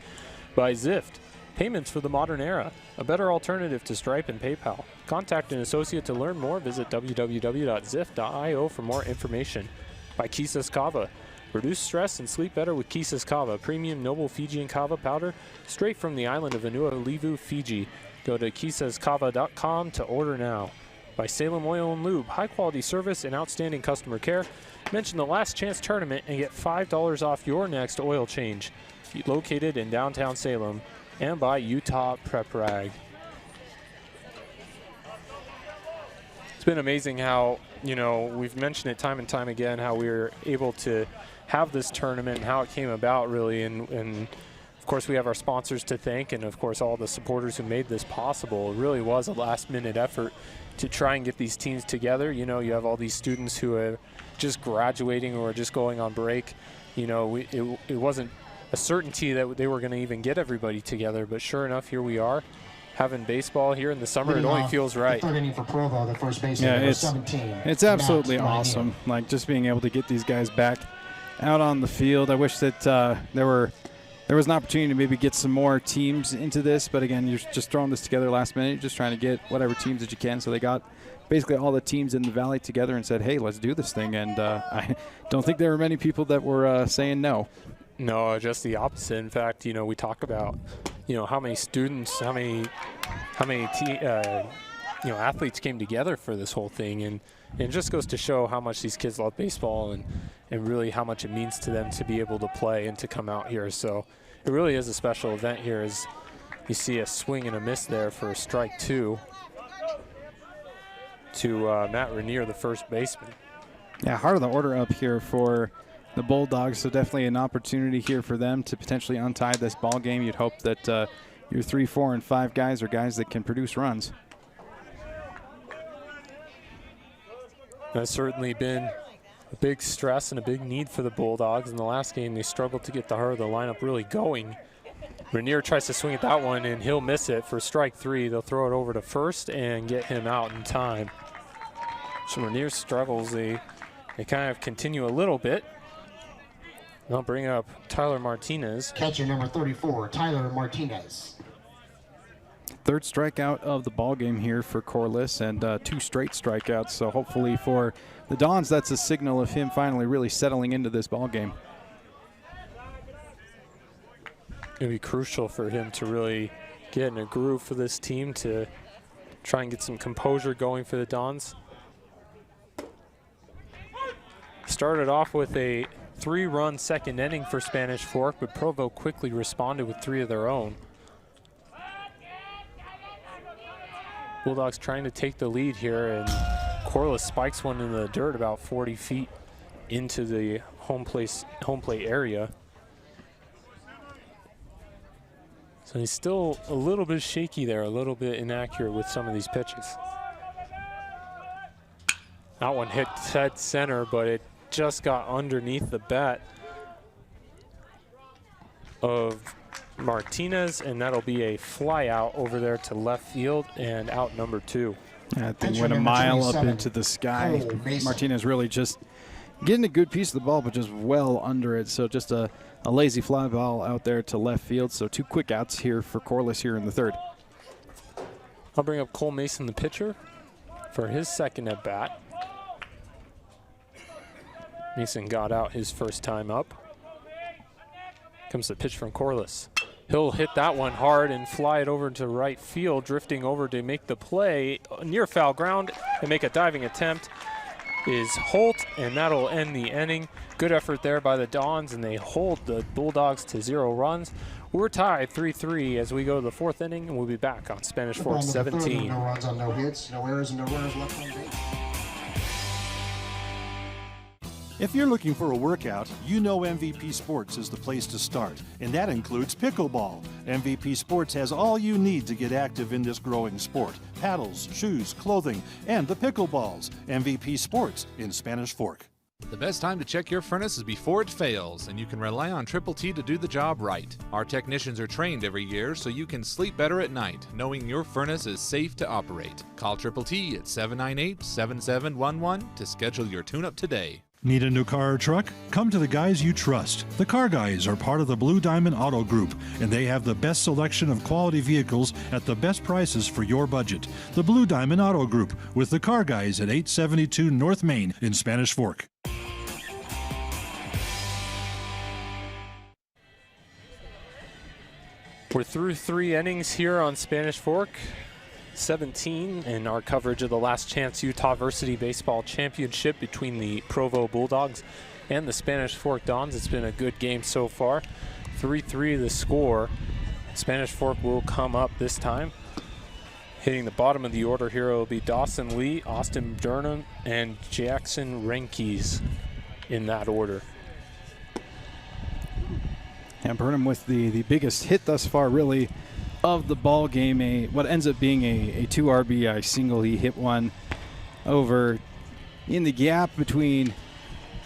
By Zift, payments for the modern era, a better alternative to Stripe and PayPal. Contact an associate to learn more. Visit www.zift.io for more information. By Kisas Kava, reduce stress and sleep better with Kisas Kava, premium noble Fijian kava powder straight from the island of Vanuatu, Fiji. Go to kisaskava.com to order now. By Salem Oil and Lube, high-quality service and outstanding customer care. Mention the Last Chance Tournament and get $5 off your next oil change. Located in downtown Salem. And by Utah Prep Rag. It's been amazing how, you know, we've mentioned it time and time again, how we were able to have this tournament and how it came about, really. And of course, we have our sponsors to thank, and of course, all the supporters who made this possible. It really was a last-minute effort to try and get these teams together. You know, you have all these students who are just graduating or just going on break. You know, it wasn't a certainty that they were going to even get everybody together, but sure enough, here we are. Having baseball here in the summer, it only feels right. Third inning for Provo, the first baseman, number 17. It's absolutely awesome. Like, just being able to get these guys back out on the field. I wish that there was an opportunity to maybe get some more teams into this, but again, you're just throwing this together last minute, just trying to get whatever teams that you can. So they got basically all the teams in the Valley together and said, hey, let's do this thing. And I don't think there were many people that were saying no. No, just the opposite. In fact, you know, we talk about, you know, how many students, how many athletes came together for this whole thing, and it just goes to show how much these kids love baseball and really how much it means to them to be able to play and to come out here. So it really is a special event here, as you see a swing and a miss there for strike 2 to Matt Rainier, the first baseman. Yeah, heart of the order up here for the Bulldogs, so definitely an opportunity here for them to potentially untie this ball game. You'd hope that your 3, 4, and 5 guys are guys that can produce runs. That's certainly been a big stress and a big need for the Bulldogs. In the last game, they struggled to get the heart of the lineup really going. Rainier tries to swing at that one, and he'll miss it for strike 3. They'll throw it over to first and get him out in time. So Rainier struggles. They They kind of continue a little bit. They'll bring up Tyler Martinez. Catcher number 34, Tyler Martinez. Third strikeout of the ball game here for Corliss, and 2 straight strikeouts. So hopefully for the Dons, that's a signal of him finally really settling into this ball game. It'd be crucial for him to really get in a groove for this team to try and get some composure going for the Dons. Started off with a 3-run second inning for Spanish Fork, but Provo quickly responded with 3 of their own. Bulldogs trying to take the lead here, and Corliss spikes one in the dirt about 40 feet into the home plate area. So he's still a little bit shaky there, a little bit inaccurate with some of these pitches. That one hit dead center, but it just got underneath the bat of Martinez, and that'll be a fly out over there to left field and out number 2. That thing went a mile up into the sky. Martinez really just getting a good piece of the ball, but just well under it. So just a lazy fly ball out there to left field. So 2 quick outs here for Corliss here in the 3rd. I'll bring up Cole Mason, the pitcher, for his second at bat. Mason got out his first time up. Comes the pitch from Corliss. He'll hit that one hard and fly it over to right field, drifting over to make the play near foul ground and make a diving attempt is Holt, and that'll end the inning. Good effort there by the Dons, and they hold the Bulldogs to 0 runs. We're tied 3-3 as we go to the 4th inning, and we'll be back on Spanish Fork 17. No runs on no hits, no errors, and no runners left on base. If you're looking for a workout, you know MVP Sports is the place to start, and that includes pickleball. MVP Sports has all you need to get active in this growing sport. Paddles, shoes, clothing, and the pickleballs. MVP Sports in Spanish Fork. The best time to check your furnace is before it fails, and you can rely on Triple T to do the job right. Our technicians are trained every year so you can sleep better at night, knowing your furnace is safe to operate. Call Triple T at 798-7711 to schedule your tune-up today. Need a new car or truck? Come to the guys you trust. The Car Guys are part of the Blue Diamond Auto Group, and they have the best selection of quality vehicles at the best prices for your budget. The Blue Diamond Auto Group with the Car Guys at 872 North Main in Spanish Fork. We're through 3 innings here on Spanish Fork 17 in our coverage of the Last Chance Utah Varsity Baseball Championship between the Provo Bulldogs and the Spanish Fork Dons. It's been a good game so far. 3-3 the score. Spanish Fork will come up this time. Hitting the bottom of the order here will be Dawson Lee, Austin Burnham, and Jackson Renkes in that order. And Burnham with the biggest hit thus far, really, of the ball game. What ends up being a 2 RBI single. He hit one over in the gap between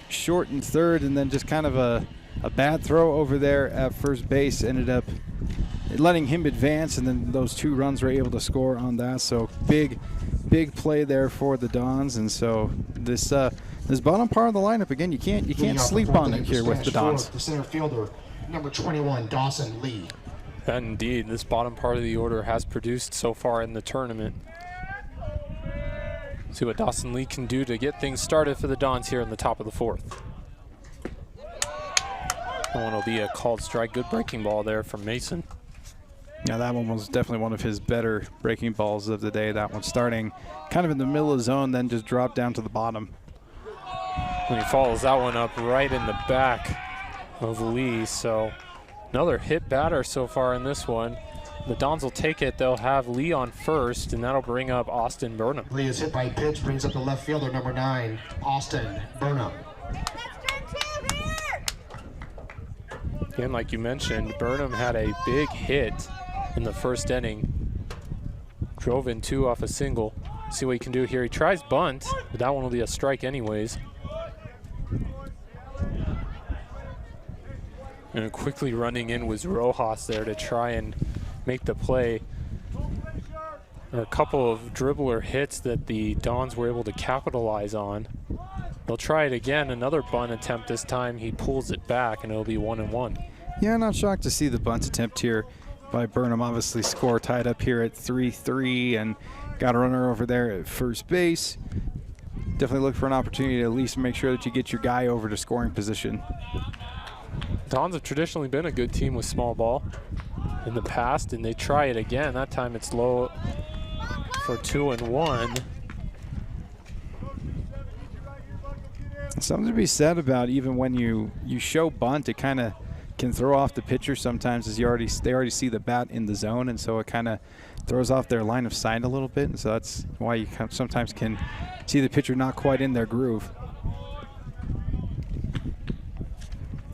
short and third, and then just kind of a bad throw over there at first base ended up letting him advance, and then those 2 runs were able to score on that. So big play there for the Dons. And so this bottom part of the lineup, again, you can't sleep on it here with the Dons. The center fielder, number 21, Dawson Lee. And indeed, this bottom part of the order has produced so far in the tournament. See what Dawson Lee can do to get things started for the Dons here in the top of the 4th. That one will be a called strike. Good breaking ball there from Mason. Yeah, that one was definitely one of his better breaking balls of the day. That one starting kind of in the middle of the zone, then just dropped down to the bottom. And he follows that one up right in the back of Lee. So another hit batter so far in this one. The Dons will take it. They'll have Lee on first, and that'll bring up Austin Burnham. Lee is hit by a pitch, brings up the left fielder, number 9, Austin Burnham. Again, like you mentioned, Burnham had a big hit in the first inning. Drove in 2 off a single. See what he can do here. He tries bunt, but that one will be a strike anyways. And quickly running in was Rojas there to try and make the play. There are a couple of dribbler hits that the Dons were able to capitalize on. They'll try it again, another bunt attempt this time. He pulls it back, and it'll be 1-1. Yeah, not shocked to see the bunt attempt here by Burnham. Obviously, score tied up here at 3-3, and got a runner over there at first base. Definitely look for an opportunity to at least make sure that you get your guy over to scoring position. Dons have traditionally been a good team with small ball in the past, and they try it again. That time it's low for 2-1. Something to be said about even when you show bunt, it kind of can throw off the pitcher sometimes, as they already see the bat in the zone, and so it kind of throws off their line of sight a little bit, and so that's why you sometimes can see the pitcher not quite in their groove.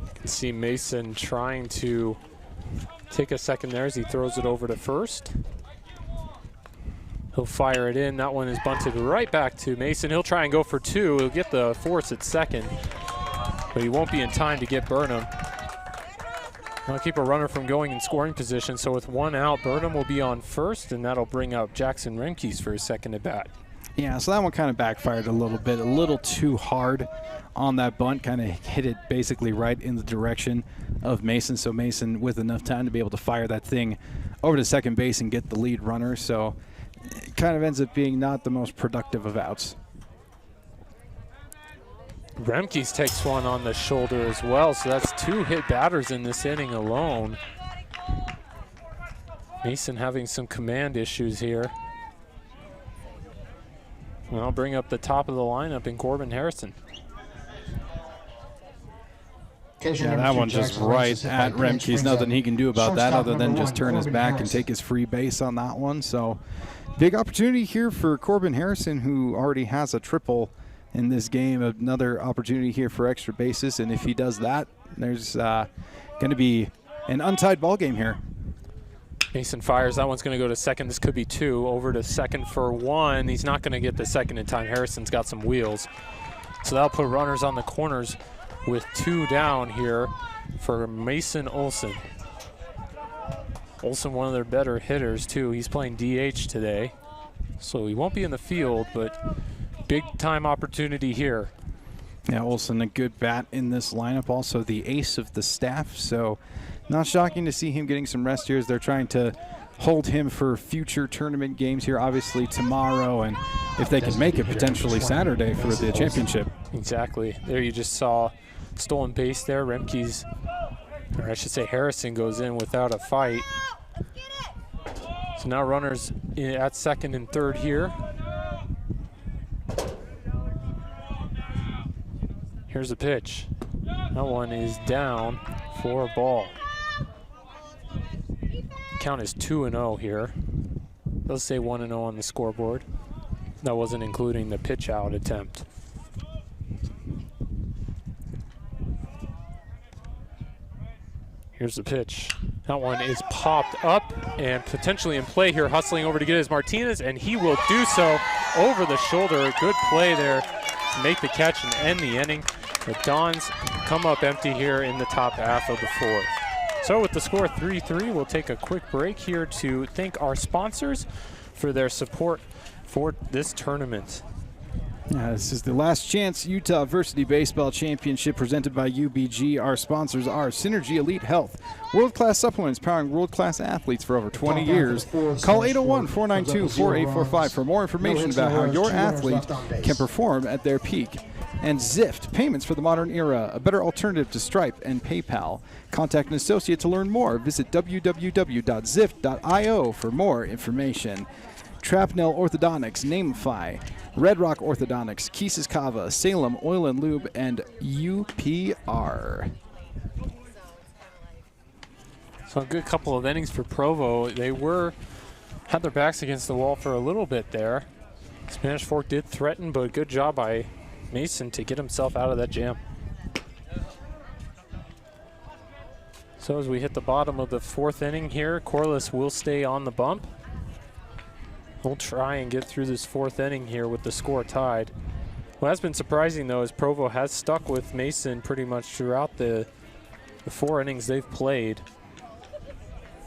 You can see Mason trying to take a second there as he throws it over to first. He'll fire it in. That one is bunted right back to Mason. He'll try and go for two. He'll get the force at second, but he won't be in time to get Burnham. I'll keep a runner from going in scoring position, so with one out, Burnham will be on first, and that'll bring up Jackson Remkes for his second at bat. Yeah, so that one kind of backfired a little bit, a little too hard on that bunt, kind of hit it basically right in the direction of Mason, so Mason with enough time to be able to fire that thing over to second base and get the lead runner, so it kind of ends up being not the most productive of outs. Remkes takes one on the shoulder as well, so that's two hit batters in this inning alone. Mason having some command issues here. And I'll bring up the top of the lineup in Corbin Harrison. Yeah, that one just right at Remkes. Nothing he can do about that other than just turn his back and take his free base on that one. So big opportunity here for Corbin Harrison, who already has a triple in this game. Another opportunity here for extra bases, and if he does that, there's going to be an untied ball game here. Mason fires. That one's going to go to second. This could be two. Over to second for one. He's not going to get the second in time. Harrison's got some wheels. So that'll put runners on the corners with two down here for Mason Olson. Olson, one of their better hitters, too. He's playing DH today, so he won't be in the field, but big-time opportunity here. Yeah, Olson, a good bat in this lineup, also the ace of the staff, so not shocking to see him getting some rest here as they're trying to hold him for future tournament games here, obviously tomorrow, and if they can make it, potentially Saturday for the championship. Exactly. There you just saw stolen base there. Remkes, or I should say Harrison, goes in without a fight. So now runners at second and third here. Here's the pitch. That one is down for a ball. Count is 2-0 here. Does say 1-0 on the scoreboard. That wasn't including the pitch out attempt. Here's the pitch. That one is popped up and potentially in play here. Hustling over to get his Martinez, and he will do so over the shoulder. Good play there to make the catch and end the inning. The Dons come up empty here in the top half of the fourth. So with the score 3-3, we'll take a quick break here to thank our sponsors for their support for this tournament. This is the Last Chance Utah Varsity Baseball Championship presented by UBG. Our sponsors are Synergy Elite Health, world-class supplements powering world-class athletes for over 20 years. Call 801-492-4845 for more information about how your athlete can perform at their peak. And Zift, payments for the modern era, a better alternative to Stripe and PayPal. Contact an associate to learn more. Visit www.zift.io for more information. Trapnell Orthodontics, Namify, Red Rock Orthodontics, Keesis Kava, Salem Oil and Lube, and UPR. So a good couple of innings for Provo. They had their backs against the wall for a little bit there. Spanish Fork did threaten, but good job by Mason to get himself out of that jam. So as we hit the bottom of the fourth inning here, Corliss will stay on the bump. We'll try and get through this fourth inning here with the score tied. What has been surprising, though, is Provo has stuck with Mason pretty much throughout the 4 innings they've played.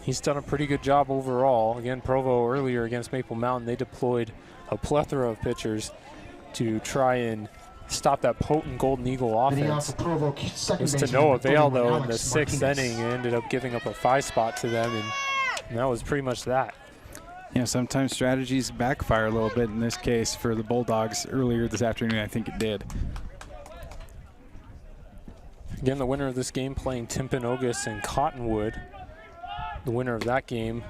He's done a pretty good job overall. Again, Provo earlier against Maple Mountain, they deployed a plethora of pitchers to try and stop that potent Golden Eagle Leading off offense. for Provo, second Was to baseman, no avail, number though, 31, in the Alex 6th Martinez. inning. It ended up giving up a 5 spot to them, and that was pretty much that. Yeah, sometimes strategies backfire a little bit. In this case, for the Bulldogs earlier this afternoon, I think it did. Again, the winner of this game playing Timpanogos and Cottonwood. The winner of that game,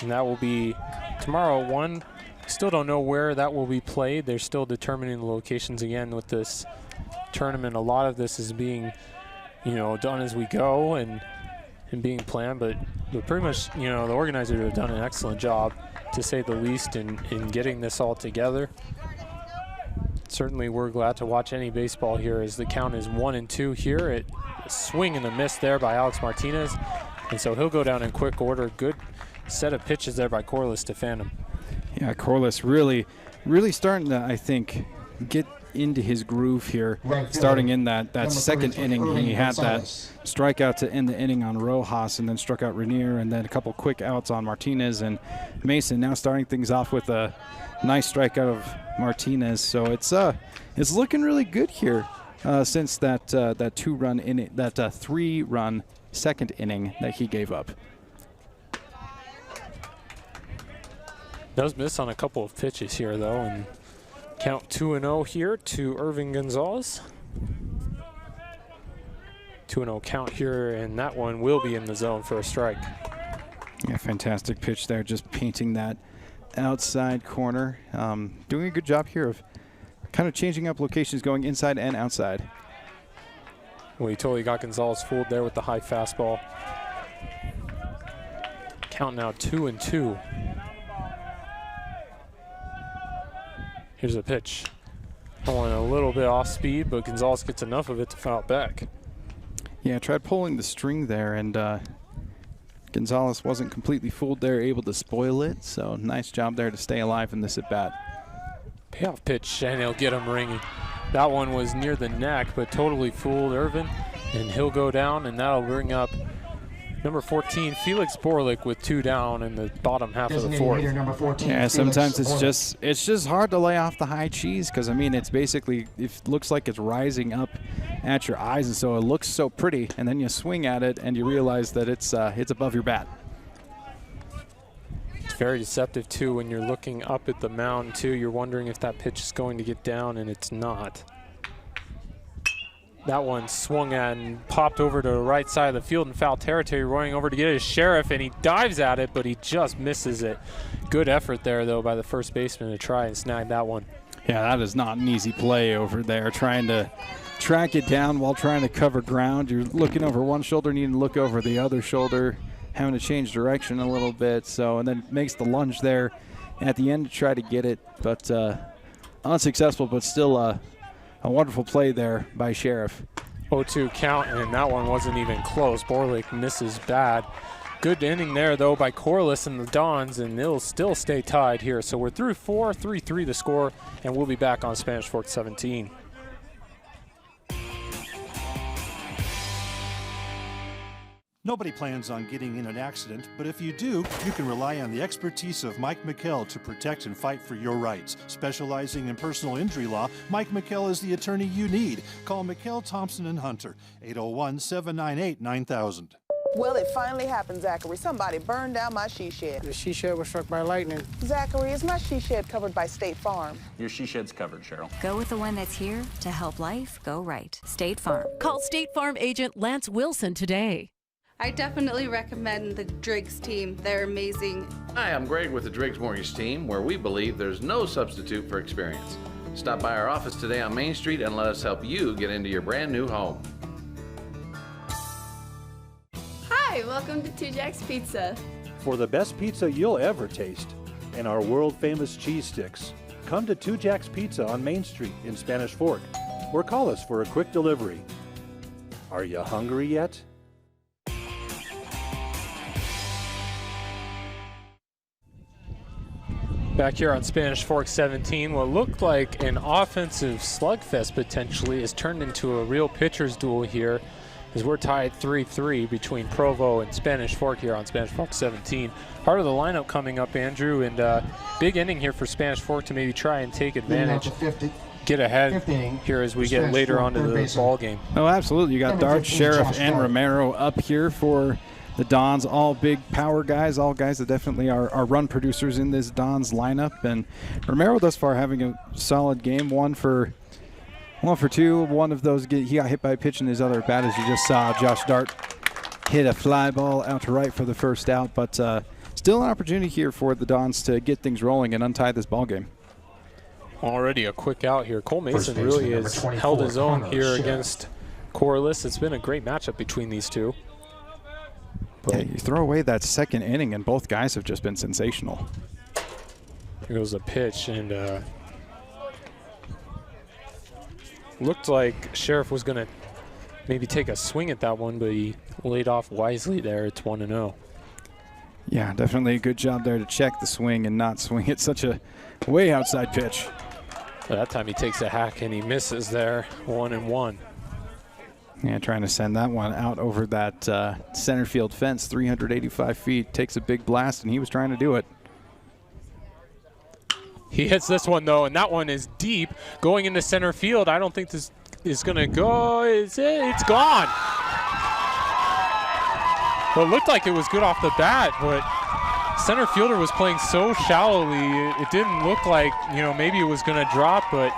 and that will be tomorrow at 1. Still don't know where that will be played. They're still determining the locations again with this tournament. A lot of this is being, done as we go and being planned, but pretty much, the organizers have done an excellent job, to say the least, in getting this all together. Certainly we're glad to watch any baseball here, as the count is 1-2 here. A swing and a miss there by Alex Martinez, and so he'll go down in quick order. Good set of pitches there by Corliss to fan him. Yeah, Corliss really starting to, I think, get into his groove here. Starting in that second inning, he had that strikeout to end the inning on Rojas, and then struck out Rainier, and then a couple quick outs on Martinez and Mason. Now starting things off with a nice strikeout of Martinez. So it's looking really good here since that 2-run inning, that 3-run second inning that he gave up. Does miss on a couple of pitches here, though, and count 2-0 here to Irving Gonzalez. 2-0 count here, and that one will be in the zone for a strike. Yeah, fantastic pitch there, just painting that outside corner. Doing a good job here of kind of changing up locations, going inside and outside. Well, he totally got Gonzalez fooled there with the high fastball. Count now 2-2. Here's a pitch. Pulling a little bit off speed, but Gonzalez gets enough of it to foul it back. Yeah, tried pulling the string there, and Gonzalez wasn't completely fooled there, able to spoil it. So nice job there to stay alive in this at-bat. Payoff pitch, and he'll get him ringing. That one was near the neck, but totally fooled Irvin, and he'll go down, and that'll bring up number 14, Felix Borlik, with 2 down in the bottom half of the 4th. Number 14, yeah, sometimes Felix it's just hard to lay off the high cheese, because I mean it's basically, it looks like it's rising up at your eyes, and so it looks so pretty, and then you swing at it and you realize that it's above your bat. It's very deceptive too when you're looking up at the mound too. You're wondering if that pitch is going to get down, and it's not. That one swung at and popped over to the right side of the field in foul territory, running over to get his Sheriff, and he dives at it, but he just misses it. Good effort there, though, by the first baseman to try and snag that one. Yeah, that is not an easy play over there, trying to track it down while trying to cover ground. You're looking over one shoulder, needing to look over the other shoulder, having to change direction a little bit. So, and then makes the lunge there at the end to try to get it, but unsuccessful, but still a wonderful play there by Sheriff. 0-2 count, and that one wasn't even close. Borlik misses bad. Good inning there, though, by Corliss and the Dons, and they'll still stay tied here. So we're through 4, 3-3 the score, and we'll be back on Spanish Fork 17. Nobody plans on getting in an accident, but if you do, you can rely on the expertise of Mike McKell to protect and fight for your rights. Specializing in personal injury law, Mike McKell is the attorney you need. Call McKell, Thompson, and Hunter, 801-798-9000. Well, it finally happened, Zachary. Somebody burned down my she shed. The she shed was struck by lightning. Zachary, is my she shed covered by State Farm? Your she shed's covered, Cheryl. Go with the one that's here to help life go right. State Farm. Call State Farm agent Lance Wilson today. I definitely recommend the Driggs team. They're amazing. Hi, I'm Greg with the Driggs Mortgage Team, where we believe there's no substitute for experience. Stop by our office today on Main Street and let us help you get into your brand new home. Hi, welcome to 2 Jack's Pizza. For the best pizza you'll ever taste and our world-famous cheese sticks, come to 2 Jack's Pizza on Main Street in Spanish Fork, or call us for a quick delivery. Are you hungry yet? Back here on Spanish Fork 17, what looked like an offensive slugfest potentially has turned into a real pitcher's duel here, as we're tied 3-3 between Provo and Spanish Fork here on Spanish Fork 17. Part of the lineup coming up, Andrew, and big inning here for Spanish Fork to maybe try and take advantage. get ahead here as we get later onto the ball game. Oh, absolutely. You got Dart, Sheriff, and Romero up here for the Dons, all big power guys, all guys that definitely are run producers in this Dons lineup. And Romero thus far having a solid game, one for two. One of those, he got hit by a pitch in his other bat, as you just saw. Josh Dart hit a fly ball out to right for the first out, but still an opportunity here for the Dons to get things rolling and untie this ball game. Already a quick out here. Cole Mason really has held his own here against Corliss. It's been a great matchup between these two. But yeah, you throw away that second inning, and both guys have just been sensational. Here goes a pitch, and looked like Sheriff was going to maybe take a swing at that one, but he laid off wisely there. It's 1-0. Yeah, definitely a good job there to check the swing and not swing at such a way outside pitch. But that time he takes a hack and he misses there. 1-1. Yeah, trying to send that one out over that center field fence, 385 feet. Takes a big blast, and he was trying to do it. He hits this one, though, and that one is deep. Going into center field, I don't think this is going to go. Is it? It's gone. Well, it looked like it was good off the bat, but center fielder was playing so shallowly, it didn't look like, maybe it was going to drop, but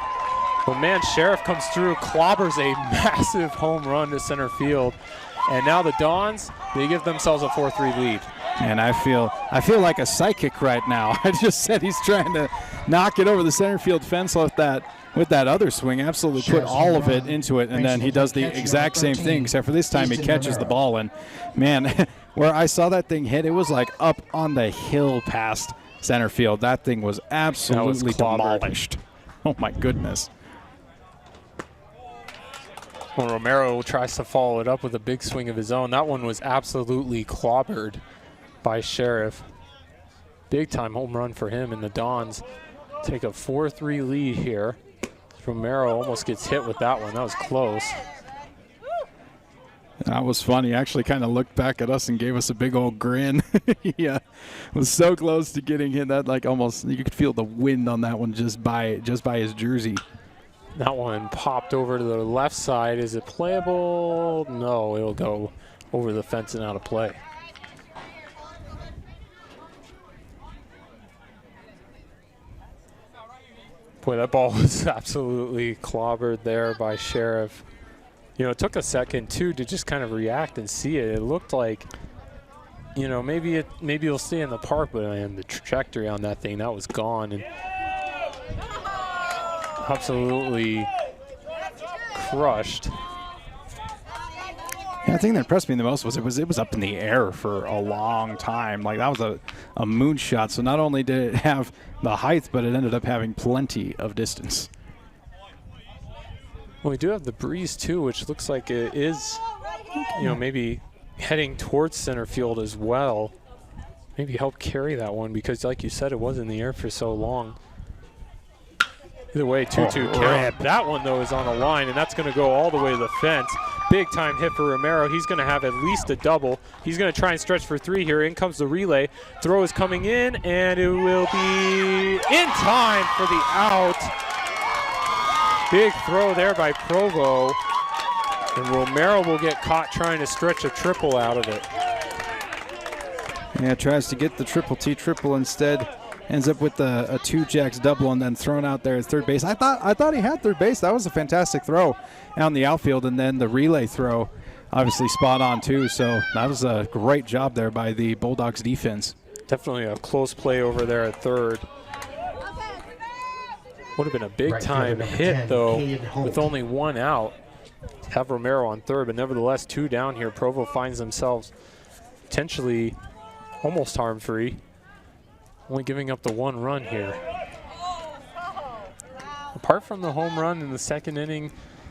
man, Sheriff comes through, clobbers a massive home run to center field. And now the Dons, they give themselves a 4-3 lead. And I feel like a psychic right now. I just said he's trying to knock it over the center field fence with that other swing. Absolutely put all of it into it, and then he does the exact same thing, except for this time he catches the ball. And man, where I saw that thing hit, it was like up on the hill past center field. That thing was absolutely demolished. Oh my goodness. Well, Romero tries to follow it up with a big swing of his own. That one was absolutely clobbered by Sheriff. Big time home run for him, and the Dons take a 4-3 lead here. Romero almost gets hit with that one. That was close. That was funny. He actually kind of looked back at us and gave us a big old grin. Yeah, was so close to getting hit. That like almost, you could feel the wind on that one just by his jersey. That one popped over to the left side. Is it playable? No, it'll go over the fence and out of play. Boy, that ball was absolutely clobbered there by Sheriff. It took a second, too, to just kind of react and see it. It looked like, maybe it'll stay in the park, but the trajectory on that thing, that was gone. And absolutely crushed. Yeah, the thing that impressed me the most was it was up in the air for a long time. Like, that was a moonshot. So not only did it have the height, but it ended up having plenty of distance. Well, we do have the breeze too, which looks like it is, maybe heading towards center field as well. Maybe help carry that one because, like you said, it was in the air for so long. Either way, 2-2 count. That one, though, is on the line, and that's going to go all the way to the fence. Big time hit for Romero. He's going to have at least a double. He's going to try and stretch for 3 here. In comes the relay. Throw is coming in, and it will be in time for the out. Big throw there by Provo. And Romero will get caught trying to stretch a triple out of it. Yeah, tries to get the triple T triple instead. Ends up with a 2-jacks double and then thrown out there at third base. I thought he had third base. That was a fantastic throw out in the outfield, and then the relay throw obviously spot on too. So that was a great job there by the Bulldogs defense. Definitely a close play over there at third. Would have been a big time hit though with only 1 out. Have Romero on third, but nevertheless 2 down here. Provo finds themselves potentially almost harm-free. Only giving up the 1 run here. Apart from the home run in the second inning,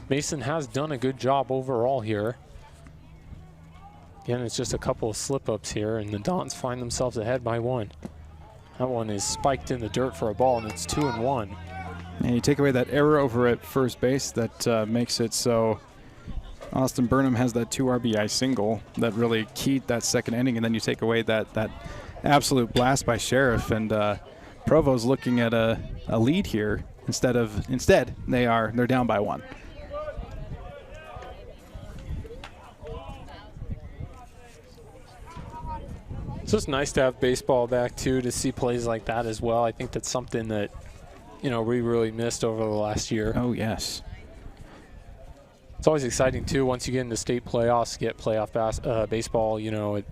Mason has done a good job overall here. Again, it's just a couple of slip-ups here, and the Dons find themselves ahead by 1. That one is spiked in the dirt for a ball, and it's 2-1. And you take away that error over at first base, that makes it so Austin Burnham has that 2 RBI single that really keyed that second inning, and then you take away that absolute blast by Sheriff, and Provo's looking at a lead here Instead, they're down by 1. It's just nice to have baseball back too, to see plays like that as well. I think that's something that, we really missed over the last year. Oh, yes. It's always exciting too once you get into state playoffs, get playoff baseball. It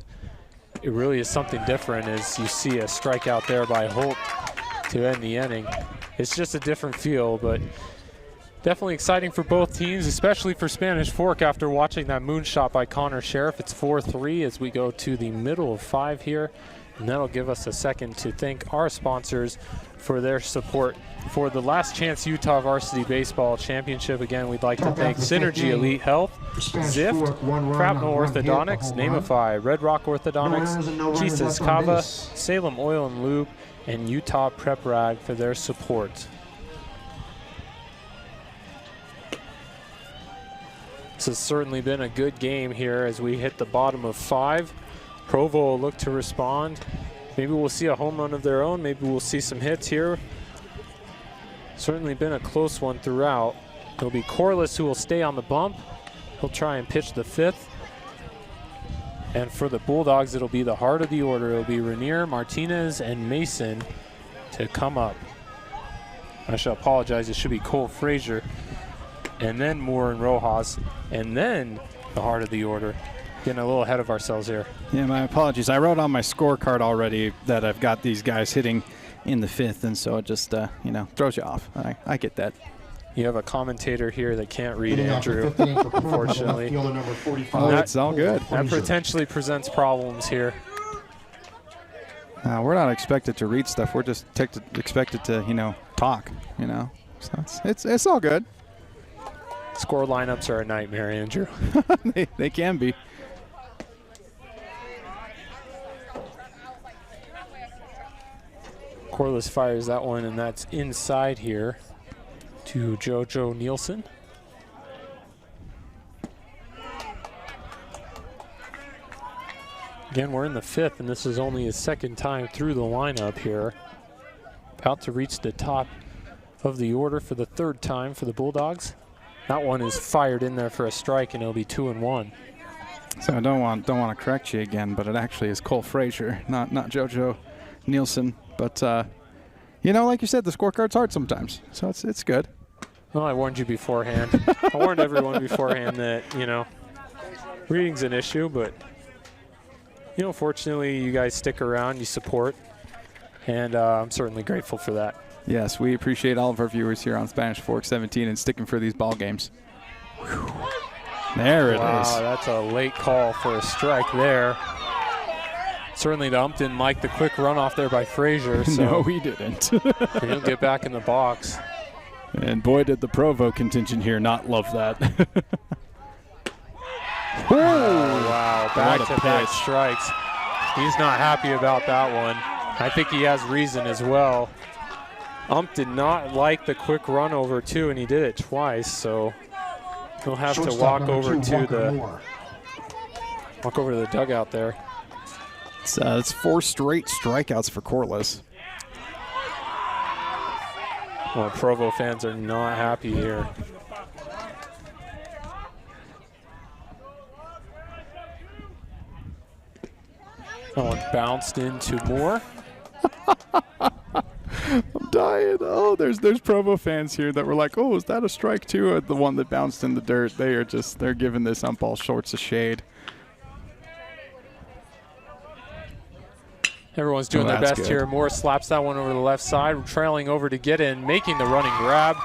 really is something different as you see a strikeout there by Holt to end the inning. It's just a different feel, but definitely exciting for both teams, especially for Spanish Fork after watching that moonshot by Connor Sheriff. It's 4-3 as we go to the middle of 5 here, and that'll give us a second to thank our sponsors for their support for the Last Chance Utah Varsity Baseball Championship. Again, we'd like to thank Synergy Elite Health, Zift, Crapnell Orthodontics, Namify, Red Rock Orthodontics, Jesus Cava, Salem Oil and Lube, and Utah Prep Rag for their support. This has certainly been a good game here as we hit the bottom of 5. Provo will look to respond. Maybe we'll see a home run of their own. Maybe we'll see some hits here. Certainly been a close one throughout. It'll be Corliss who will stay on the bump. He'll try and pitch the 5th. And for the Bulldogs, it'll be the heart of the order. It'll be Rainier, Martinez, and Mason to come up. I should apologize. It should be Cole Frazier, and then Moore and Rojas, and then the heart of the order. Getting a little ahead of ourselves here. Yeah, my apologies. I wrote on my scorecard already that I've got these guys hitting in the 5th, and so it just, throws you off. I get that. You have a commentator here that can't read, Andrew, unfortunately. It's all good. That potentially presents problems here. We're not expected to read stuff. We're just expected to, talk, So it's all good. Score lineups are a nightmare, Andrew. they can be. Corliss fires that one, and that's inside here to JoJo Nielsen. Again, we're in the 5th, and this is only his 2nd time through the lineup here. About to reach the top of the order for the 3rd time for the Bulldogs. That one is fired in there for a strike, and it'll be 2-1. So I don't want to correct you again, but it actually is Cole Frazier, not JoJo Nielsen. But like you said, the scorecard's hard sometimes, so it's good. Well, I warned you beforehand. I warned everyone beforehand that reading's an issue, but fortunately, you guys stick around, you support, and I'm certainly grateful for that. Yes, we appreciate all of our viewers here on Spanish Fork 17 and sticking for these ball games. Whew. There it is. Wow, that's a late call for a strike there. Certainly the ump didn't like the quick runoff there by Frazier. So no, he didn't. He'll get back in the box. And boy, did the Provo contingent here not love that. Oh, wow, back-to-back strikes. He's not happy about that one. I think he has reason as well. Ump did not like the quick run over too, and he did it twice, so he'll have to walk over to the dugout there. It's 4 straight strikeouts for Corliss. Well, Provo fans are not happy here. That one bounced into Moore. I'm dying. Oh, there's Provo fans here that were like, oh, is that a strike too? Or the one that bounced in the dirt. They're giving this ump all sorts of shade. Everyone's doing their best here. Moore slaps that one over the left side, trailing over to get in, making the running grab.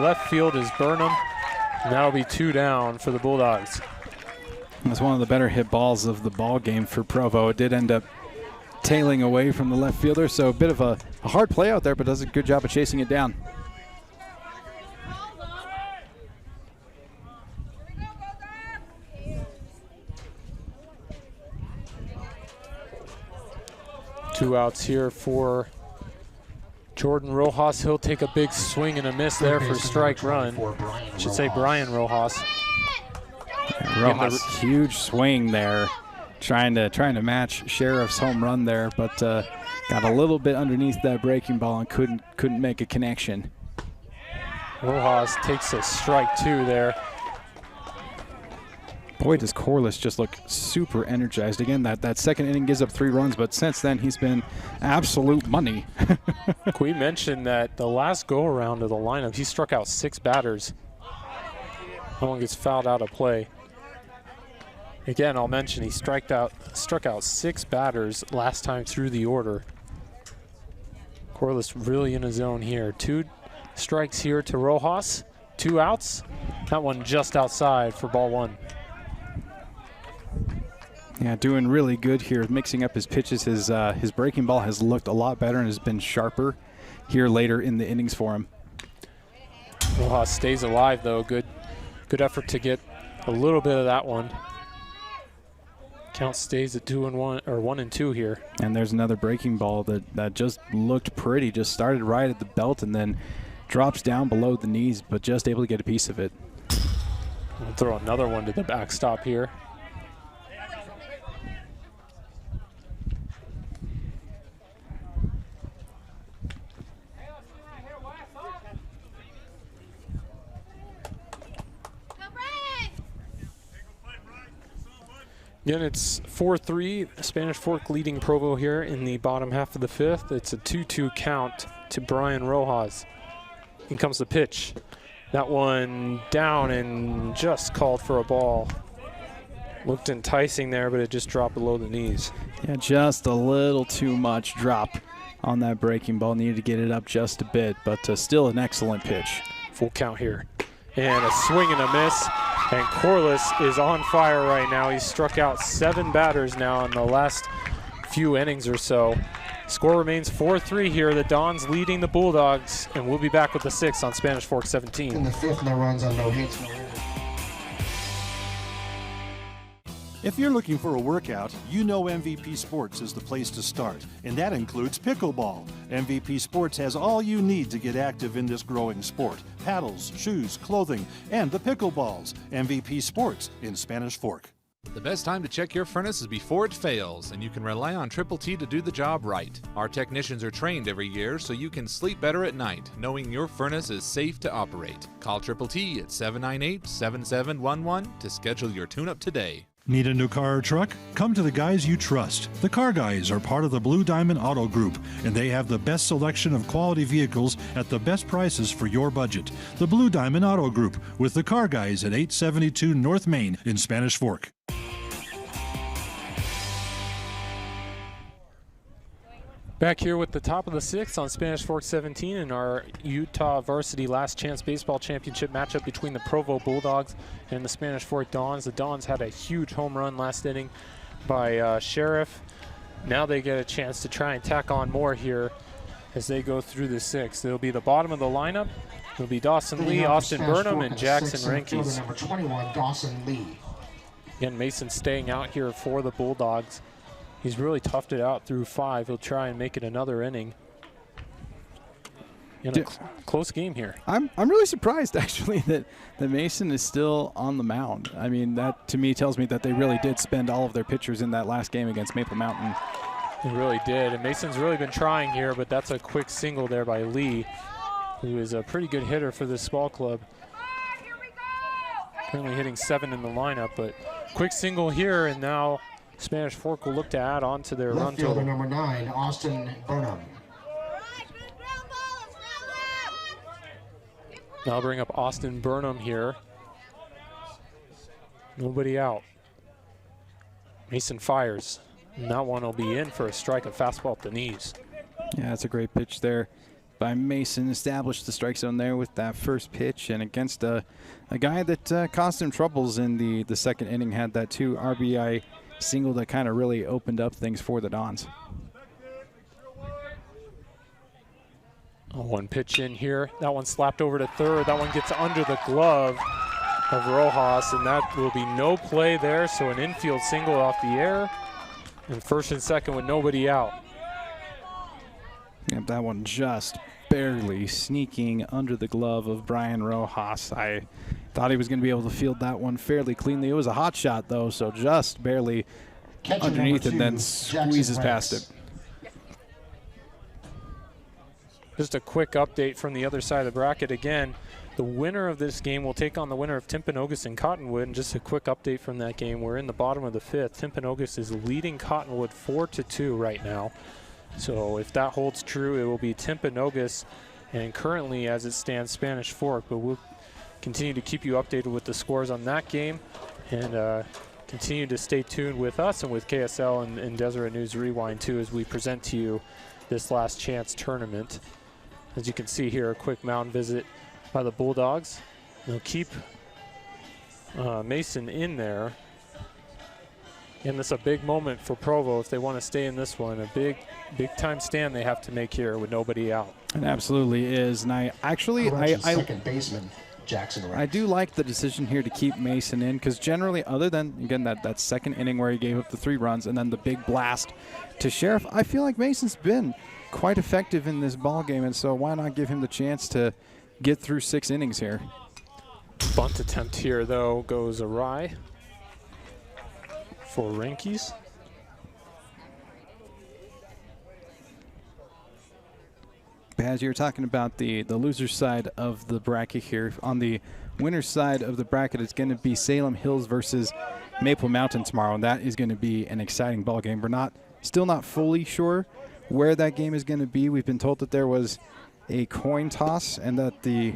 Left field is Burnham, and that'll be 2 down for the Bulldogs. It was one of the better hit balls of the ball game for Provo. It did end up tailing away from the left fielder, so a bit of a hard play out there, but does a good job of chasing it down. Two outs here for Jordan Rojas. He'll take a big swing and a miss there for strike run. I should say Brian Rojas. Rojas, huge swing there, trying to match Sheriff's home run there, but Got a little bit underneath that breaking ball and couldn't make a connection. Rojas takes a strike 2 there. Boy, does Corliss just look super energized. Again, that second inning gives up 3 runs, but since then he's been absolute money. We mentioned that the last go-around of the lineup, he struck out 6 batters. No one gets fouled out of play. Again, I'll mention he struck out 6 batters last time through the order. Corliss really in his zone here. 2 strikes here to Rojas, 2 outs. That one just outside for ball 1. Yeah, doing really good here, mixing up his pitches. His breaking ball has looked a lot better and has been sharper here later in the innings for him. Rojas stays alive though. Good effort to get a little bit of that one. Count stays at 2-1 or 1-2 here. And there's another breaking ball that just looked pretty. Just started right at the belt and then drops down below the knees, but just able to get a piece of it. We'll throw another one to the backstop here. Again, it's 4-3, Spanish Fork leading Provo here in the bottom half of the 5th. It's a 2-2 count to Brian Rojas. In comes the pitch. That one down and just called for a ball. Looked enticing there, but it just dropped below the knees. Yeah, just a little too much drop on that breaking ball. Needed to get it up just a bit, but still an excellent pitch. Full count here. And a swing and a miss. And Corliss is on fire right now. He's struck out 7 batters now in the last few innings or so. Score remains 4-3 here. The Dons leading the Bulldogs, and we'll be back with the 6th on Spanish Fork 17. In the 5th, no runs on no hits. If you're looking for a workout, you know MVP Sports is the place to start, and that includes pickleball. MVP Sports has all you need to get active in this growing sport. Paddles, shoes, clothing, and the pickleballs. MVP Sports in Spanish Fork. The best time to check your furnace is before it fails, and you can rely on Triple T to do the job right. Our technicians are trained every year so you can sleep better at night, knowing your furnace is safe to operate. Call Triple T at 798-7711 to schedule your tune-up today. Need a new car or truck? Come to the guys you trust. The Car Guys are part of the Blue Diamond Auto Group, and they have the best selection of quality vehicles at the best prices for your budget. The Blue Diamond Auto Group with the Car Guys at 872 North Main in Spanish Fork. Back here with the top of the 6th on Spanish Fork 17 in our Utah Varsity Last Chance Baseball Championship matchup between the Provo Bulldogs and the Spanish Fork Dons. The Dons had a huge home run last inning by Sheriff. Now they get a chance to try and tack on more here as they go through the 6th. It'll be the bottom of the lineup. It'll be Dawson Lee, Austin Burnham, and Jackson Renkes. Number 21, Dawson Lee. Again, Mason staying out here for the Bulldogs. He's really toughed it out through 5. He'll try and make it another inning. In a close game here. I'm really surprised actually that Mason is still on the mound. I mean, that to me tells me that they really did spend all of their pitchers in that last game against Maple Mountain. They really did, and Mason's really been trying here, but that's a quick single there by Lee, who is a pretty good hitter for this ball club. Currently hitting 7 in the lineup, but quick single here, and now Spanish Fork will look to add on to their run total. Number 9, Austin Burnham. Now I'll bring up Austin Burnham here. Nobody out. Mason fires. And that one will be in for a strike, a fastball at the knees. Yeah, that's a great pitch there by Mason. Established the strike zone there with that first pitch, and against a guy that caused him troubles in the 2nd inning. Had that 2 RBI single that kind of really opened up things for the Dons. One pitch in here. That one slapped over to 3rd. That one gets under the glove of Rojas, and that will be no play there. So an infield single off the air, and 1st and 2nd with nobody out. Yep, that one just barely sneaking under the glove of Brian Rojas. I thought he was going to be able to field that one fairly cleanly. It was a hot shot, though, so just barely underneath and then squeezes past it. Just a quick update from the other side of the bracket. Again, the winner of this game will take on the winner of Timpanogos and Cottonwood. And just a quick update from that game. We're in the bottom of the 5th. Timpanogos is leading Cottonwood 4-2 right now. So if that holds true, it will be Timpanogos and currently, as it stands, Spanish Fork. But we'll continue to keep you updated with the scores on that game, and continue to stay tuned with us and with KSL and Deseret News Rewind too, as we present to you this last chance tournament. As you can see here, a quick mound visit by the Bulldogs. They'll keep Mason in there. And this is a big moment for Provo if they want to stay in this one. A big time stand they have to make here with nobody out. It absolutely is. And I second baseman Jackson Rex. I do like the decision here to keep Mason in, because generally, other than, again, that second inning where he gave up the 3 runs and then the big blast to Sheriff, I feel like Mason's been quite effective in this ball game, and so why not give him the chance to get through 6 innings here. Bunt attempt here, though, goes awry for Rankies. As you're talking about the loser's side of the bracket here, on the winner's side of the bracket, it's going to be Salem Hills versus Maple Mountain tomorrow, and that is going to be an exciting ball game. We're still not fully sure where that game is going to be. We've been told that there was a coin toss and that the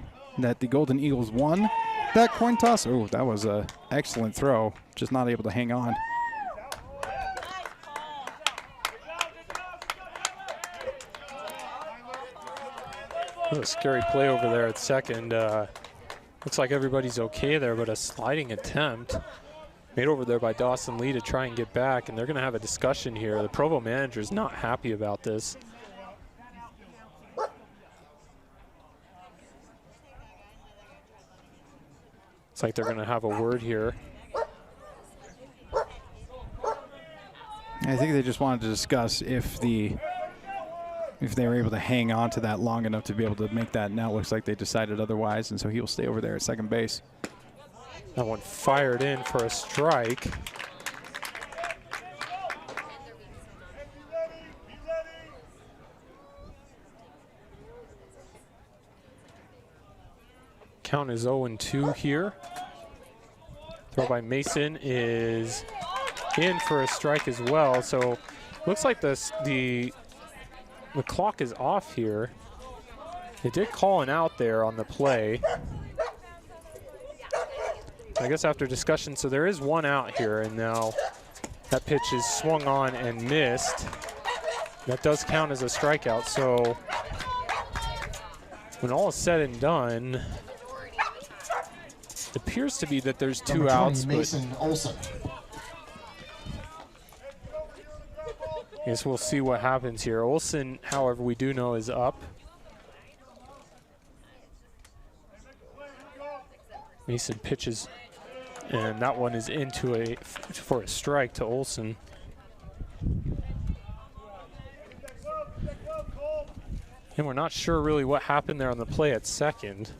Golden Eagles won that coin toss. Oh, that was an excellent throw, just not able to hang on. A scary play over there at second. Looks like everybody's okay there, but a sliding attempt made over there by Dawson Lee to try and get back, and they're going to have a discussion here. The Provo manager is not happy about this. It's like they're going to have a word here. I think they just wanted to discuss if they were able to hang on to that long enough to be able to make that. Now it looks like they decided otherwise, and so he will stay over there at second base. That one fired in for a strike. Count is 0-2 here. Throw by Mason is in for a strike as well. So looks like the clock is off here. They did call an out there on the play. I guess after discussion, so there is one out here, and now that pitch is swung on and missed. That does count as a strikeout, so when all is said and done, it appears to be that there's 2 outs. Mason Olson. I guess we'll see what happens here. Olson, however, we do know is up. Mason pitches, and that one is into for a strike to Olson. And we're not sure really what happened there on the play at second.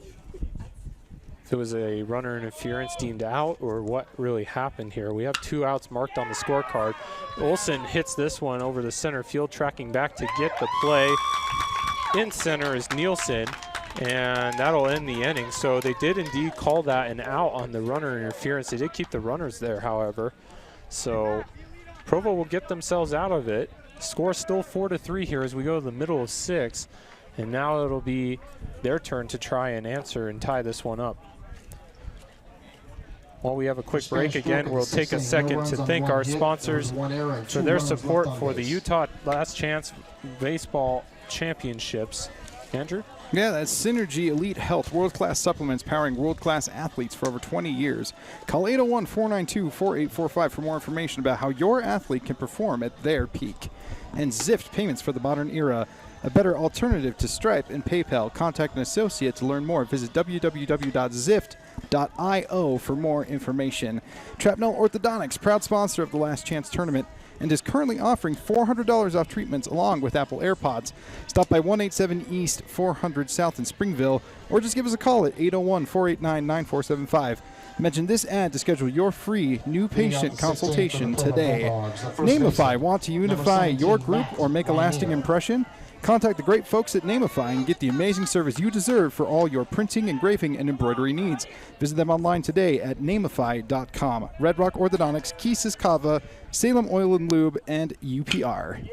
If it was a runner interference deemed out or what really happened here. We have 2 outs marked on the scorecard. Olson hits this one over the center field, tracking back to get the play. In center is Nielsen, and that'll end the inning. So they did indeed call that an out on the runner interference. They did keep the runners there, however. So Provo will get themselves out of it. Score still 4-3 here as we go to the middle of 6. And now it'll be their turn to try and answer and tie this one up. While we have a quick break again, we'll take a second to thank our sponsors for their support for the Utah Last Chance Baseball Championships. Andrew? Yeah, that's Synergy Elite Health, world-class supplements powering world-class athletes for over 20 years. Call 801-492-4845 for more information about how your athlete can perform at their peak. And Zift Payments for the modern era, a better alternative to Stripe and PayPal. Contact an associate to learn more. Visit www.zift.io for more information. Trapnell Orthodontics, proud sponsor of the Last Chance Tournament, and is currently offering $400 off treatments along with Apple AirPods. Stop by 187 East 400 South in Springville, or just give us a call at 801-489-9475. Mention this ad to schedule your free new patient consultation today. Nameify, want to unify your group or make a lasting impression? Contact the great folks at Nameify and get the amazing service you deserve for all your printing, engraving, and embroidery needs. Visit them online today at nameify.com. Red Rock Orthodontics, Kesis Kava, Salem Oil and Lube, and UPR.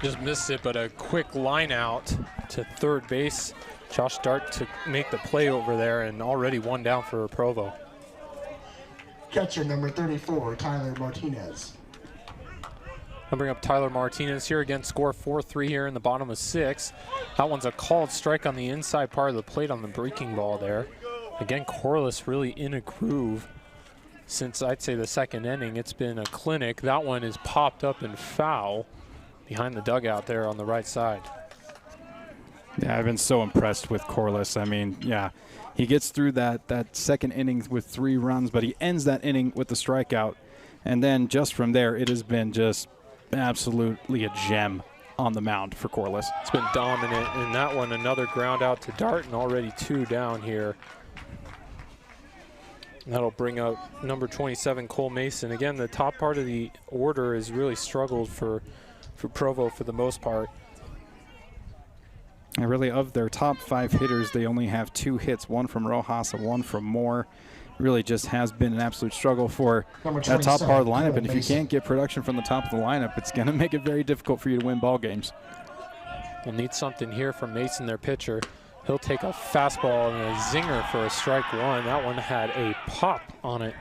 Just missed it, but a quick line out to third base. Josh Dart to make the play over there, and already one down for Provo. Catcher number 34, Tyler Martinez. I'll bring up Tyler Martinez here again. Score 4-3 here in the bottom of 6. That one's a called strike on the inside part of the plate on the breaking ball there. Again, Corliss really in a groove since I'd say the second inning. It's been a clinic. That one is popped up and foul behind the dugout there on the right side. Yeah, I've been so impressed with Corliss. I mean, yeah, he gets through that second inning with 3 runs, but he ends that inning with the strikeout. And then just from there, it has been just absolutely a gem on the mound for Corliss. It's been dominant in that one. Another ground out to Dart, and already 2 down here. That'll bring up number 27, Cole Mason. Again, the top part of the order has really struggled for Provo for the most part. And really, of their top 5 hitters, they only have 2 hits, one from Rojas and one from Moore. Really just has been an absolute struggle for that top part of the lineup. And if you can't get production from the top of the lineup, it's going to make it very difficult for you to win ball games. We'll need something here from Mason, their pitcher. He'll take a fastball and a zinger for a strike 1. That one had a pop on it.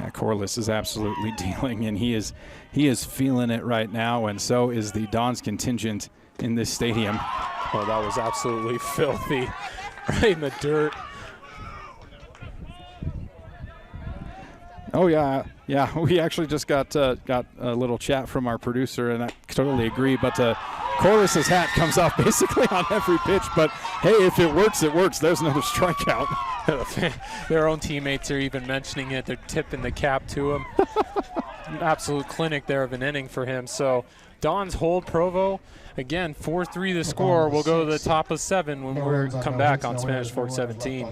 Yeah, Corliss is absolutely dealing, and he is feeling it right now, and so is the Dons contingent in this stadium. Oh, that was absolutely filthy, right in the dirt. Oh yeah. We actually just got a little chat from our producer, and I totally agree. But Corliss's hat comes off basically on every pitch. But hey, if it works, it works. There's another strikeout. Their own teammates are even mentioning it. They're tipping the cap to him. An absolute clinic there of an inning for him. So Dons hold Provo. Again, 4-3 the score. We'll go to the top of 7 when we come back on Spanish Fork 17.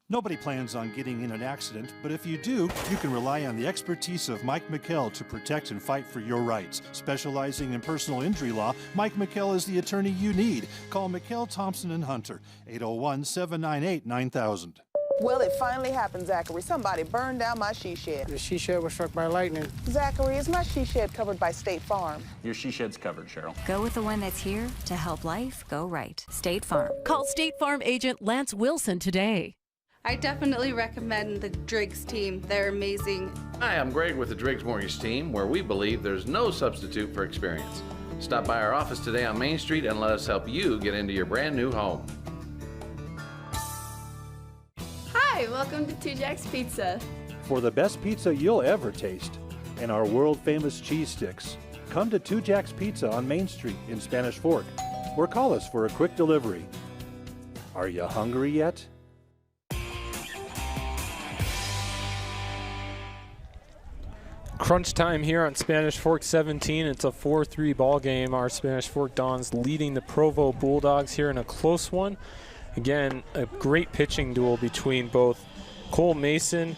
Nobody plans on getting in an accident, but if you do, you can rely on the expertise of Mike McKell to protect and fight for your rights. Specializing in personal injury law, Mike McKell is the attorney you need. Call McKell, Thompson, and Hunter, 801-798-9000. Well, it finally happened, Zachary. Somebody burned down my she shed. The she shed was struck by lightning. Zachary, is my she shed covered by State Farm? Your she shed's covered, Cheryl. Go with the one that's here to help life go right. State Farm. Call State Farm agent Lance Wilson today. I definitely recommend the Driggs team. They're amazing. Hi, I'm Greg with the Driggs Mortgage Team, where we believe there's no substitute for experience. Stop by our office today on Main Street and let us help you get into your brand new home. Hi, welcome to 2 Jack's Pizza. For the best pizza you'll ever taste and our world-famous cheese sticks, come to 2 Jack's Pizza on Main Street in Spanish Fork, or call us for a quick delivery. Are you hungry yet? Crunch time here on Spanish Fork 17. It's a 4-3 ball game. Our Spanish Fork Dons leading the Provo Bulldogs here in a close one. Again, a great pitching duel between both Cole Mason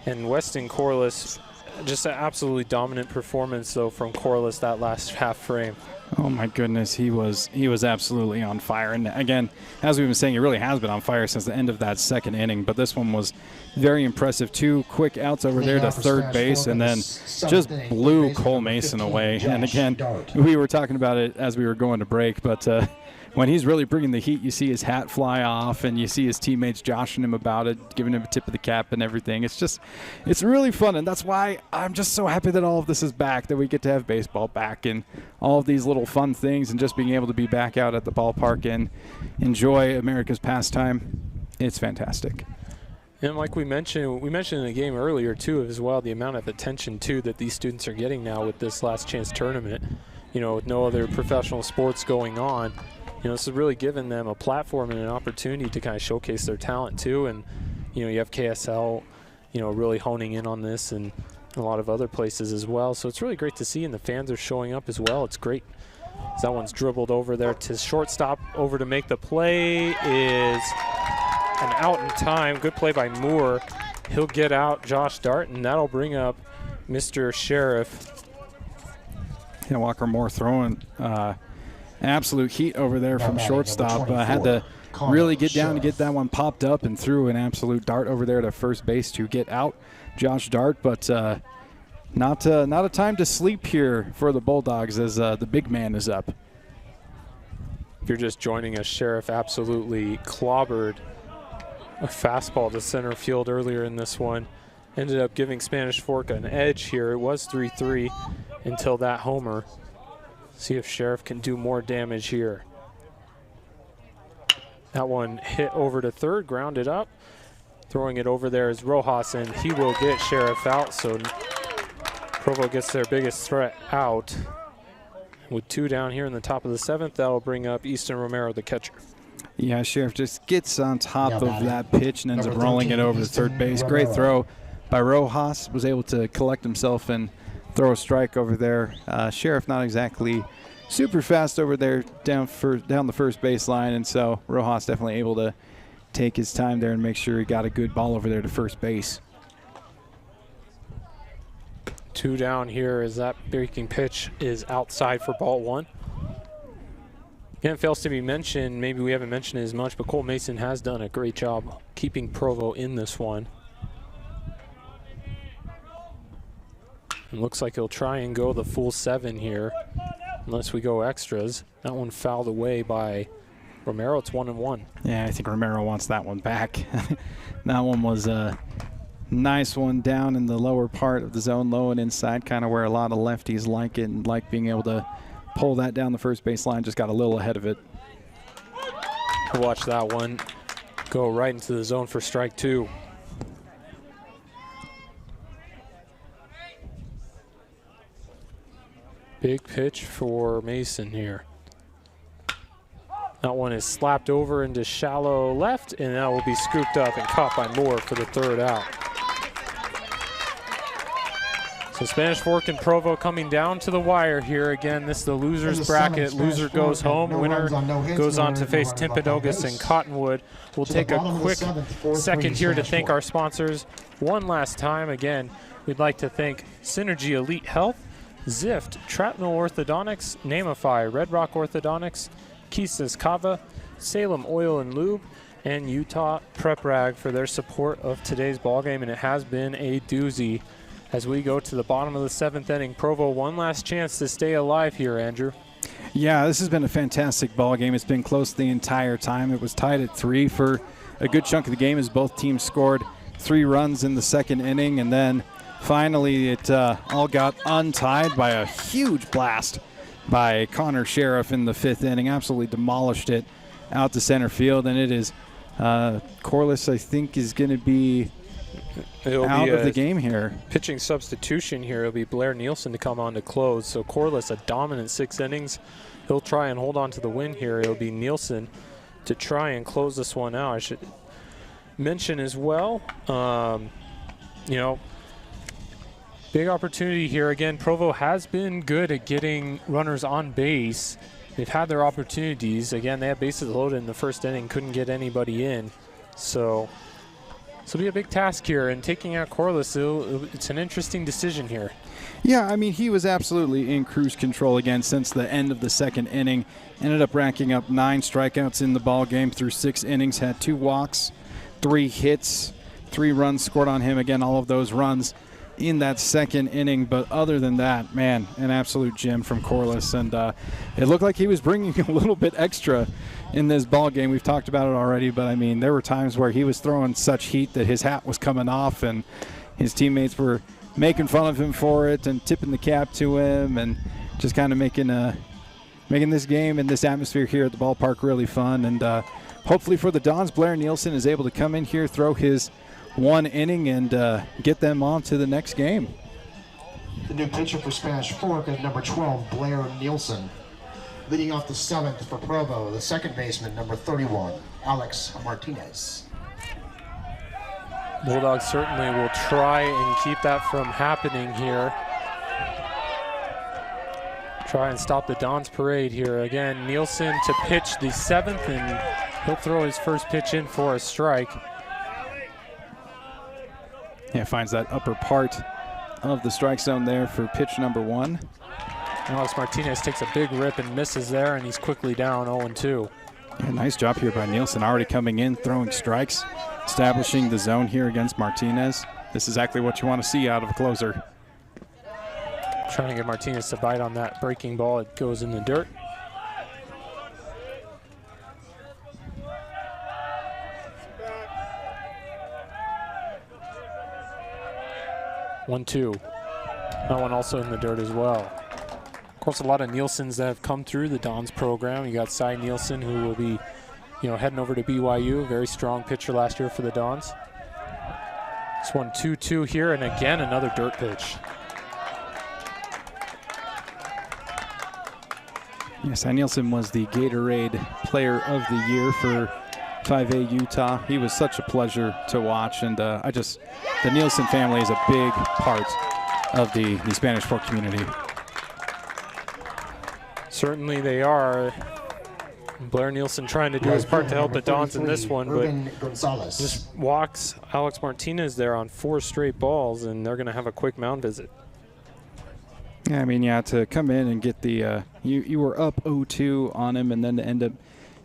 and Weston Corliss. Just an absolutely dominant performance, though, from Corliss that last half frame. Oh my goodness, he was absolutely on fire. And again, as we've been saying, he really has been on fire since the end of that second inning. But this one was very impressive. 2 quick outs over there to third base, and then just blew Cole Mason away. And again, we were talking about it as we were going to break, but when he's really bringing the heat, you see his hat fly off, and you see his teammates joshing him about it, giving him a tip of the cap and everything. It's really fun, and that's why I'm just so happy that all of this is back, that we get to have baseball back and all of these little fun things, and just being able to be back out at the ballpark and enjoy America's pastime. It's fantastic. And like we mentioned in the game earlier, too, as well, the amount of attention, too, that these students are getting now with this last chance tournament, with no other professional sports going on. This is really giving them a platform and an opportunity to kind of showcase their talent too. And, you have KSL, really honing in on this, and a lot of other places as well. So it's really great to see, and the fans are showing up as well. It's great. That one's dribbled over there to shortstop. Over to make the play is an out in time. Good play by Moore. He'll get out Josh Dart, and that'll bring up Mr. Sheriff. Yeah, Walker Moore throwing absolute heat over there from shortstop. Had to really get down to get that one popped up and threw an absolute dart over there to first base to get out Josh Dart. But not a time to sleep here for the Bulldogs as the big man is up. If you're just joining us, Sheriff absolutely clobbered a fastball to center field earlier in this one. Ended up giving Spanish Fork an edge here. It was 3-3 until that homer. See if Sheriff can do more damage here. That one hit over to third, grounded up. Throwing it over there is Rojas, and he will get Sheriff out. So Provo gets their biggest threat out. With 2 down here in the top of the 7th, that'll bring up Easton Romero, the catcher. Yeah, Sheriff just gets on top of that pitch and ends up rolling it over to third base. Great throw by Rojas. Was able to collect himself and throw a strike over there. Sheriff not exactly super fast over there down the first baseline, and so Rojas definitely able to take his time there and make sure he got a good ball over there to first base. 2 down here as that breaking pitch is outside for ball 1. Again, it fails to be mentioned, maybe we haven't mentioned it as much, but Cole Mason has done a great job keeping Provo in this one. It looks like he'll try and go the full 7 here, unless we go extras. That one fouled away by Romero. It's 1-1. Yeah, I think Romero wants that one back. That one was a nice one down in the lower part of the zone, low and inside, kind of where a lot of lefties like it and like being able to pull that down the first baseline. Just got a little ahead of it. Watch that one go right into the zone for strike 2. Big pitch for Mason here. That one is slapped over into shallow left, and that will be scooped up and caught by Moore for the 3rd out. So Spanish Fork and Provo coming down to the wire here. Again, this is the loser's bracket. Loser goes home. Winner goes on to face Timpanogos and Cottonwood. We'll take a quick second here to thank our sponsors one last time. Again, we'd like to thank Synergy Elite Health, Zift, Trapnell Orthodontics, Namify, Red Rock Orthodontics, Kisses Kava, Salem Oil and Lube, and Utah Prep Rag for their support of today's ballgame. And it has been a doozy. As we go to the bottom of the 7th inning, Provo one last chance to stay alive here, Andrew. Yeah, this has been a fantastic ball game. It's been close the entire time. It was tied at 3 for a good chunk of the game as both teams scored 3 runs in the 2nd inning, and then finally it all got untied by a huge blast by Connor Sheriff in the 5th inning. Absolutely demolished it out to center field, and it is Corliss, I think, is going to be out of the game here. Pitching substitution here. It'll be Blair Nielsen to come on to close. So Corliss, a dominant 6 innings. He'll try and hold on to the win here. It'll be Nielsen to try and close this one out. I should mention as well, you know, big opportunity here. Again, Provo has been good at getting runners on base. They've had their opportunities. Again, they had bases loaded in the 1st inning, couldn't get anybody in. So this will be a big task here, and taking out Corliss, it's an interesting decision here. Yeah, I mean, he was absolutely in cruise control again since the end of the 2nd inning. Ended up racking up 9 strikeouts in the ball game through 6 innings, had 2 walks, 3 hits, 3 runs scored on him. Again, all of those runs in that 2nd inning. But other than that, man, an absolute gem from Corliss. And it looked like he was bringing a little bit extra in this ball game. We've talked about it already, but I mean, there were times where he was throwing such heat that his hat was coming off, and his teammates were making fun of him for it and tipping the cap to him, and just kind of making this game and this atmosphere here at the ballpark really fun. And hopefully for the Dons, Blair Nielsen is able to come in here, throw his 1 inning, and get them on to the next game. The new pitcher for Spanish Fork is number 12, Blair Nielsen. Leading off the 7th for Provo, the 2nd baseman, number 31, Alex Martinez. Bulldogs certainly will try and keep that from happening here. Try and stop the Dons parade here. Again, Nielsen to pitch the 7th, and he'll throw his first pitch in for a strike. Yeah, finds that upper part of the strike zone there for pitch number 1. Alex Martinez takes a big rip and misses there, and he's quickly down 0-2. Yeah, nice job here by Nielsen, already coming in, throwing strikes, establishing the zone here against Martinez. This is exactly what you want to see out of a closer. Trying to get Martinez to bite on that breaking ball. It goes in the dirt. One, two. That one also in the dirt as well. Of course, a lot of Nielsens that have come through the Dons program. You got Cy Nielsen, who will be, heading over to BYU. Very strong pitcher last year for the Dons. This one 2-2 here, and again another dirt pitch. Yes, Cy Nielsen was the Gatorade Player of the Year for 5A Utah. He was such a pleasure to watch, and the Nielsen family is a big part of the Spanish Fork community. Certainly they are. Blair Nielsen trying to do his part to help the Dons in this one, but just walks Alex Martinez there on 4 straight balls, and they're going to have a quick mound visit. Yeah, I mean, to come in and get the you were up 0-2 on him, and then to end up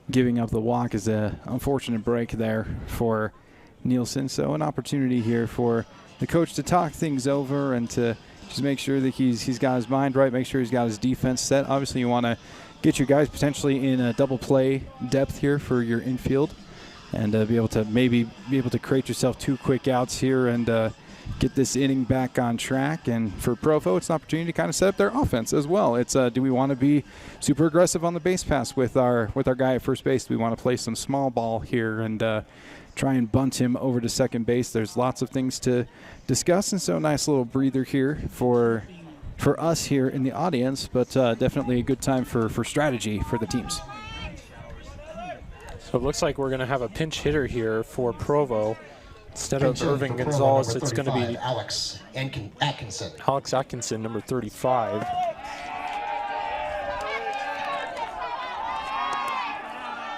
giving up the walk is an unfortunate break there for Nielsen. So an opportunity here for the coach to talk things over and to just make sure that he's got his mind right, make sure he's got his defense set. Obviously, you want to get your guys potentially in a double play depth here for your infield, and be able to create yourself 2 quick outs here and get this inning back on track. And for Provo, it's an opportunity to kind of set up their offense as well. It's do we want to be super aggressive on the base pass with our guy at first base? Do we want to play some small ball here and try and bunt him over to second base? There's lots of things to discuss, and so a nice little breather here for us here in the audience, but definitely a good time for strategy for the teams. So it looks like we're going to have a pinch hitter here for Provo. Instead of Irving Gonzalez, it's going to be Alex Atkinson. Alex Atkinson, number 35.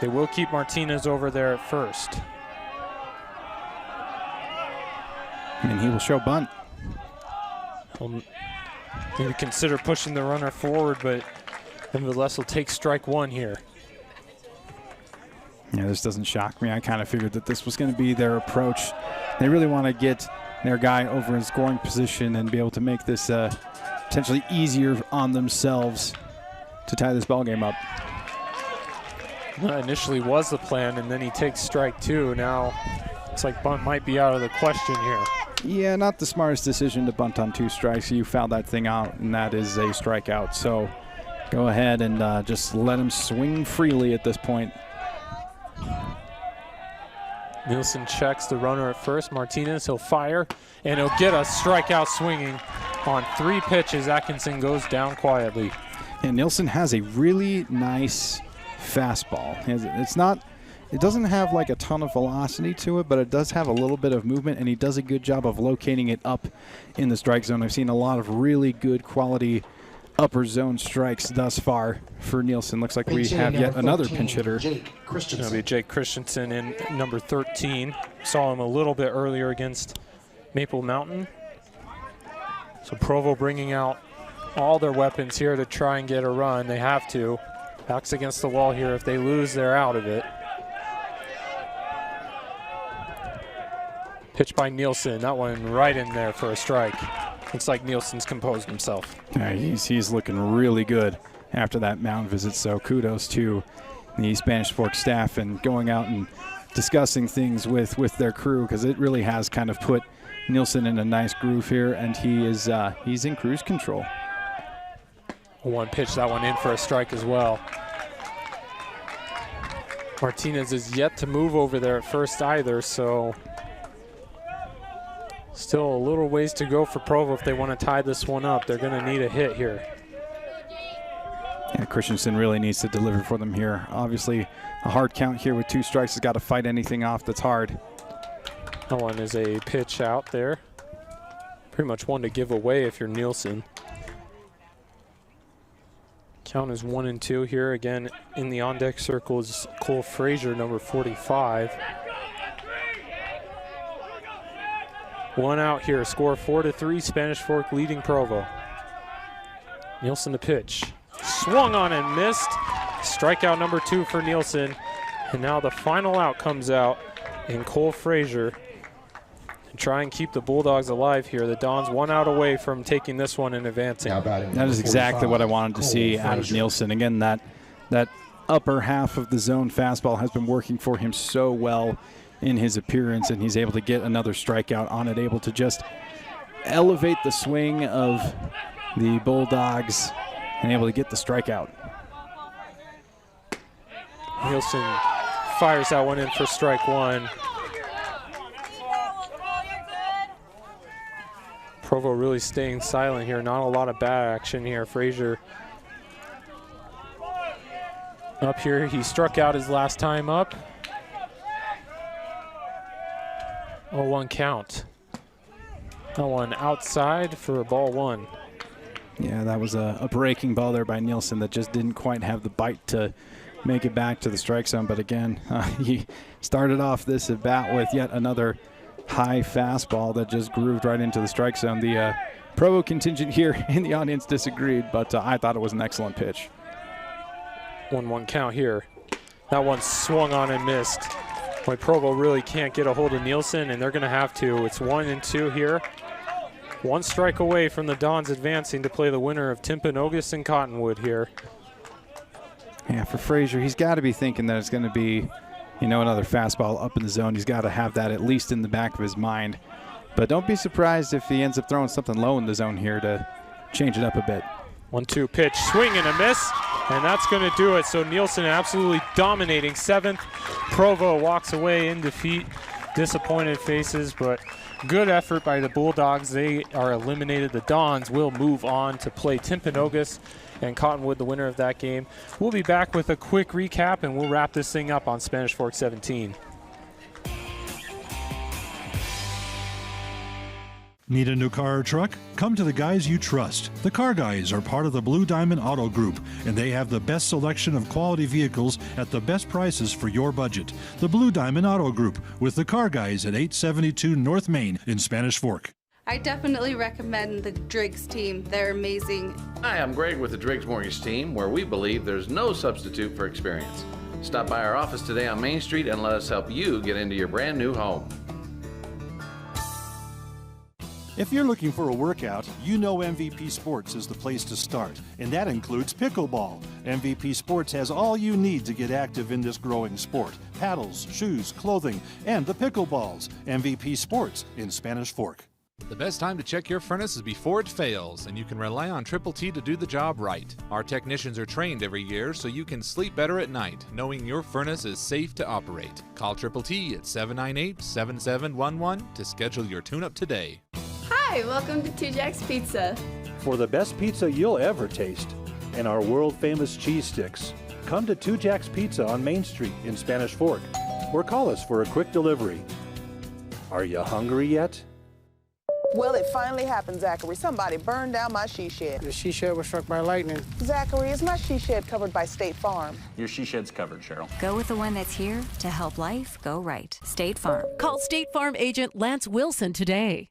They will keep Martinez over there at first. And he will show bunt. Maybe consider pushing the runner forward, but nevertheless will take strike 1 here. Yeah, this doesn't shock me. I kind of figured that this was going to be their approach. They really want to get their guy over in scoring position and be able to make this potentially easier on themselves to tie this ball game up. That initially was the plan, and then he takes strike 2. Now it's like bunt might be out of the question here. Yeah, not the smartest decision to bunt on 2 strikes. You fouled that thing out, and that is a strikeout. So go ahead and just let him swing freely at this point. Nielsen checks the runner at first. Martinez, he'll fire, and he'll get a strikeout swinging on 3 pitches. Atkinson goes down quietly. And Nielsen has a really nice fastball. It doesn't have like a ton of velocity to it, but it does have a little bit of movement, and he does a good job of locating it up in the strike zone. I've seen a lot of really good quality upper zone strikes thus far for Nielsen. Looks like we have yet another pinch hitter. It'll be Jake Christensen in number 13. Saw him a little bit earlier against Maple Mountain. So Provo bringing out all their weapons here to try and get a run. They have to. Backs against the wall here. If they lose, they're out of it. Pitch by Nielsen. That one right in there for a strike. Looks like Nielsen's composed himself. Yeah, he's looking really good after that mound visit, so kudos to the Spanish Fork staff and going out and discussing things with their crew, because it really has kind of put Nielsen in a nice groove here, and he's in cruise control. One pitch, that one in for a strike as well. Martinez is yet to move over there at first either, so still a little ways to go for Provo if they want to tie this one up. They're going to need a hit here. Yeah, Christensen really needs to deliver for them here. Obviously, a hard count here with 2 strikes. Has got to fight anything off that's hard. That one is a pitch out there. Pretty much one to give away if you're Nielsen. Count is 1-2 here. Again, in the on-deck circle is Cole Frazier, number 45. One out here. Score 4-3. Spanish Fork leading Provo. Nielsen to pitch. Swung on and missed. Strikeout number 2 for Nielsen. And now the final out comes out in Cole Frazier. To try and keep the Bulldogs alive here. The Dons 1 out away from taking this one and advancing. That is exactly what I wanted to see out of Nielsen. Again, that upper half of the zone fastball has been working for him so well in his appearance, and he's able to get another strikeout on it, able to just elevate the swing of the Bulldogs and able to get the strikeout. Nielsen fires that one in for strike 1. Provo really staying silent here. Not a lot of bat action here. Frazier up here. He struck out his last time up. 0-1 count. That one outside for ball 1. Yeah, that was a breaking ball there by Nielsen that just didn't quite have the bite to make it back to the strike zone. But again, he started off this at bat with yet another high fastball that just grooved right into the strike zone. The Provo contingent here in the audience disagreed, but I thought it was an excellent pitch. 1-1 count here. That one swung on and missed. Boy, Provo really can't get a hold of Nielsen, and they're going to have to. It's 1-2 here. 1 strike away from the Dons advancing to play the winner of Timpanogos and Cottonwood here. Yeah, for Frazier, he's got to be thinking that it's going to be, another fastball up in the zone. He's got to have that at least in the back of his mind. But don't be surprised if he ends up throwing something low in the zone here to change it up a bit. 1-2 pitch, swing and a miss, and that's going to do it. So Nielsen absolutely dominating 7th. Provo walks away in defeat. Disappointed faces, but good effort by the Bulldogs. They are eliminated. The Dons will move on to play Timpanogos and Cottonwood, the winner of that game. We'll be back with a quick recap, and we'll wrap this thing up on Spanish Fork 17. Need a new car or truck? Come to the guys you trust. The Car Guys are part of the Blue Diamond Auto Group, and they have the best selection of quality vehicles at the best prices for your budget. The Blue Diamond Auto Group with the Car Guys at 872 North Main in Spanish Fork. I definitely recommend the Driggs team. They're amazing. Hi, I'm Greg with the Driggs Mortgage team, where we believe there's no substitute for experience. Stop by our office today on Main Street and let us help you get into your brand new home. If you're looking for a workout, you know MVP Sports is the place to start, and that includes pickleball. MVP Sports has all you need to get active in this growing sport. Paddles, shoes, clothing, and the pickleballs. MVP Sports in Spanish Fork. The best time to check your furnace is before it fails, and you can rely on Triple T to do the job right. Our technicians are trained every year so you can sleep better at night, knowing your furnace is safe to operate. Call Triple T at 798-7711 to schedule your tune-up today. Hi, welcome to 2 Jack's Pizza. For the best pizza you'll ever taste and our world-famous cheese sticks, come to 2 Jack's Pizza on Main Street in Spanish Fork, or call us for a quick delivery. Are you hungry yet? Well, it finally happened, Zachary. Somebody burned down my she shed. The she shed was struck by lightning. Zachary, is my she shed covered by State Farm? Your she shed's covered, Cheryl. Go with the one that's here to help life go right. State Farm. Call State Farm agent Lance Wilson today.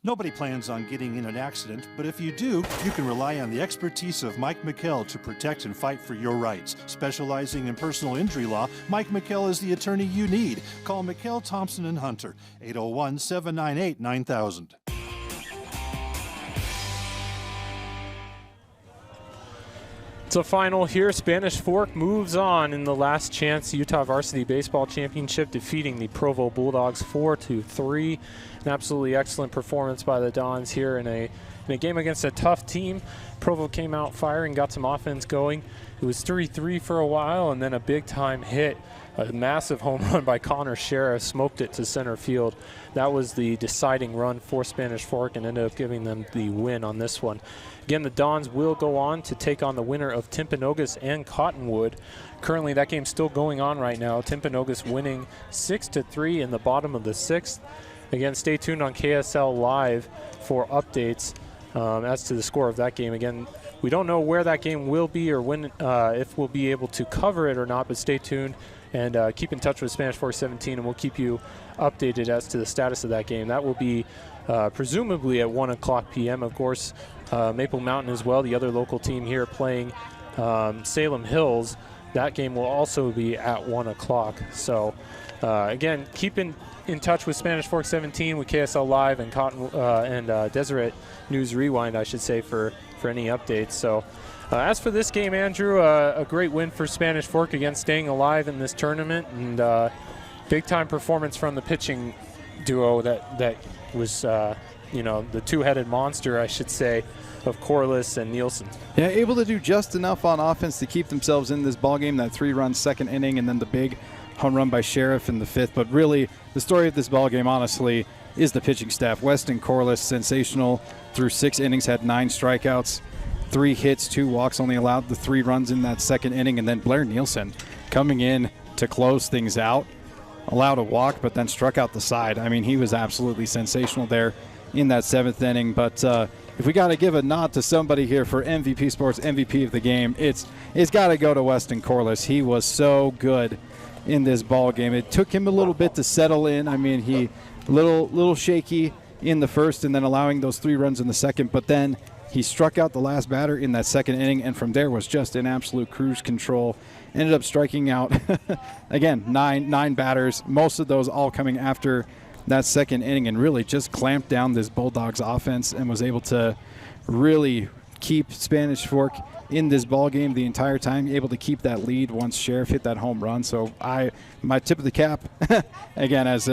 Nobody plans on getting in an accident, but if you do, you can rely on the expertise of Mike McKell to protect and fight for your rights. Specializing in personal injury law, Mike McKell is the attorney you need. Call McKell, Thompson, and Hunter, 801-798-9000. It's a final here. Spanish Fork moves on in the last chance Utah Varsity Baseball Championship, defeating the Provo Bulldogs 4-3. An absolutely excellent performance by the Dons here in a game against a tough team. Provo came out firing, got some offense going. It was 3-3 for a while, and then a big-time hit. A massive home run by Connor Sheriff smoked it to center field. That was the deciding run for Spanish Fork and ended up giving them the win on this one. Again, the Dons will go on to take on the winner of Timpanogos and Cottonwood. Currently, that game's still going on right now. Timpanogos winning 6-3 in the bottom of the 6th. Again, stay tuned on KSL Live for updates as to the score of that game. Again, we don't know where that game will be or when, if we'll be able to cover it or not, but stay tuned and keep in touch with Spanish Fork 17, and we'll keep you updated as to the status of that game. That will be presumably at 1 o'clock p.m. Of course, Maple Mountain as well, the other local team here playing Salem Hills. That game will also be at 1 o'clock. So, again, keep in touch with Spanish Fork 17 with KSL Live and Deseret News Rewind, I should say, for any updates. So, as for this game, Andrew, a great win for Spanish Fork, again staying alive in this tournament, and big-time performance from the pitching duo that was, the two-headed monster, I should say, of Corliss and Nielsen. Yeah, able to do just enough on offense to keep themselves in this ballgame, that 3-run second inning, and then the big home run by Sheriff in the 5th. But really, the story of this ballgame, honestly, is the pitching staff. Weston Corliss, sensational through 6 innings, had 9 strikeouts, 3 hits, 2 walks, only allowed the 3 runs in that second inning. And then Blair Nielsen coming in to close things out, allowed a walk, but then struck out the side. I mean, he was absolutely sensational there in that 7th inning. But if we got to give a nod to somebody here for MVP Sports MVP of the game, it's got to go to Weston Corliss. He was so good in this ball game. It took him a little bit to settle in. I mean, he little shaky in the first, and then allowing those 3 runs in the second. But then he struck out the last batter in that second inning, and from there was just in absolute cruise control. Ended up striking out again 9 batters, most of those all coming after that second inning, and really just clamped down this Bulldogs offense and was able to really keep Spanish Fork in this ball game the entire time, able to keep that lead once Sheriff hit that home run. So my tip of the cap again, as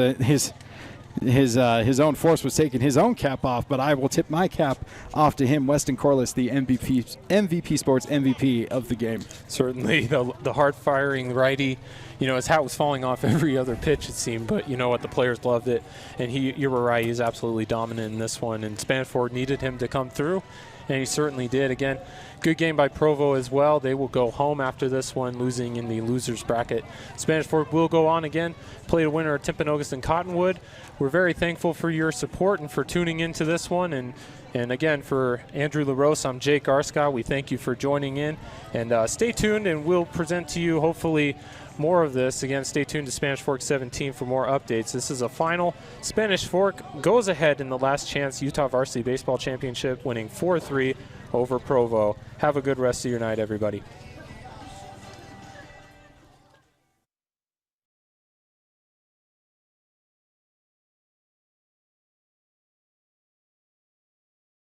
his own force was taking his own cap off, but I will tip my cap off to him, Weston Corliss, the MVP Sports MVP of the game. Certainly the hard-firing righty. His hat was falling off every other pitch, it seemed, but you know what, the players loved it, and you were right, he's absolutely dominant in this one, and Spanish Fork needed him to come through, and he certainly did. Again, good game by Provo as well. They will go home after this one, losing in the losers bracket. Spanish Fork will go on again, play the winner of Timpanogos and Cottonwood. We're very thankful for your support and for tuning into this one, and again, for Andrew LaRose, I'm Jake Arscott. We thank you for joining in, and stay tuned, and we'll present to you hopefully more of this. Again, stay tuned to Spanish Fork 17 for more updates. This is a final. Spanish Fork goes ahead in the last chance Utah Varsity Baseball Championship, winning 4-3 over Provo. Have a good rest of your night, everybody.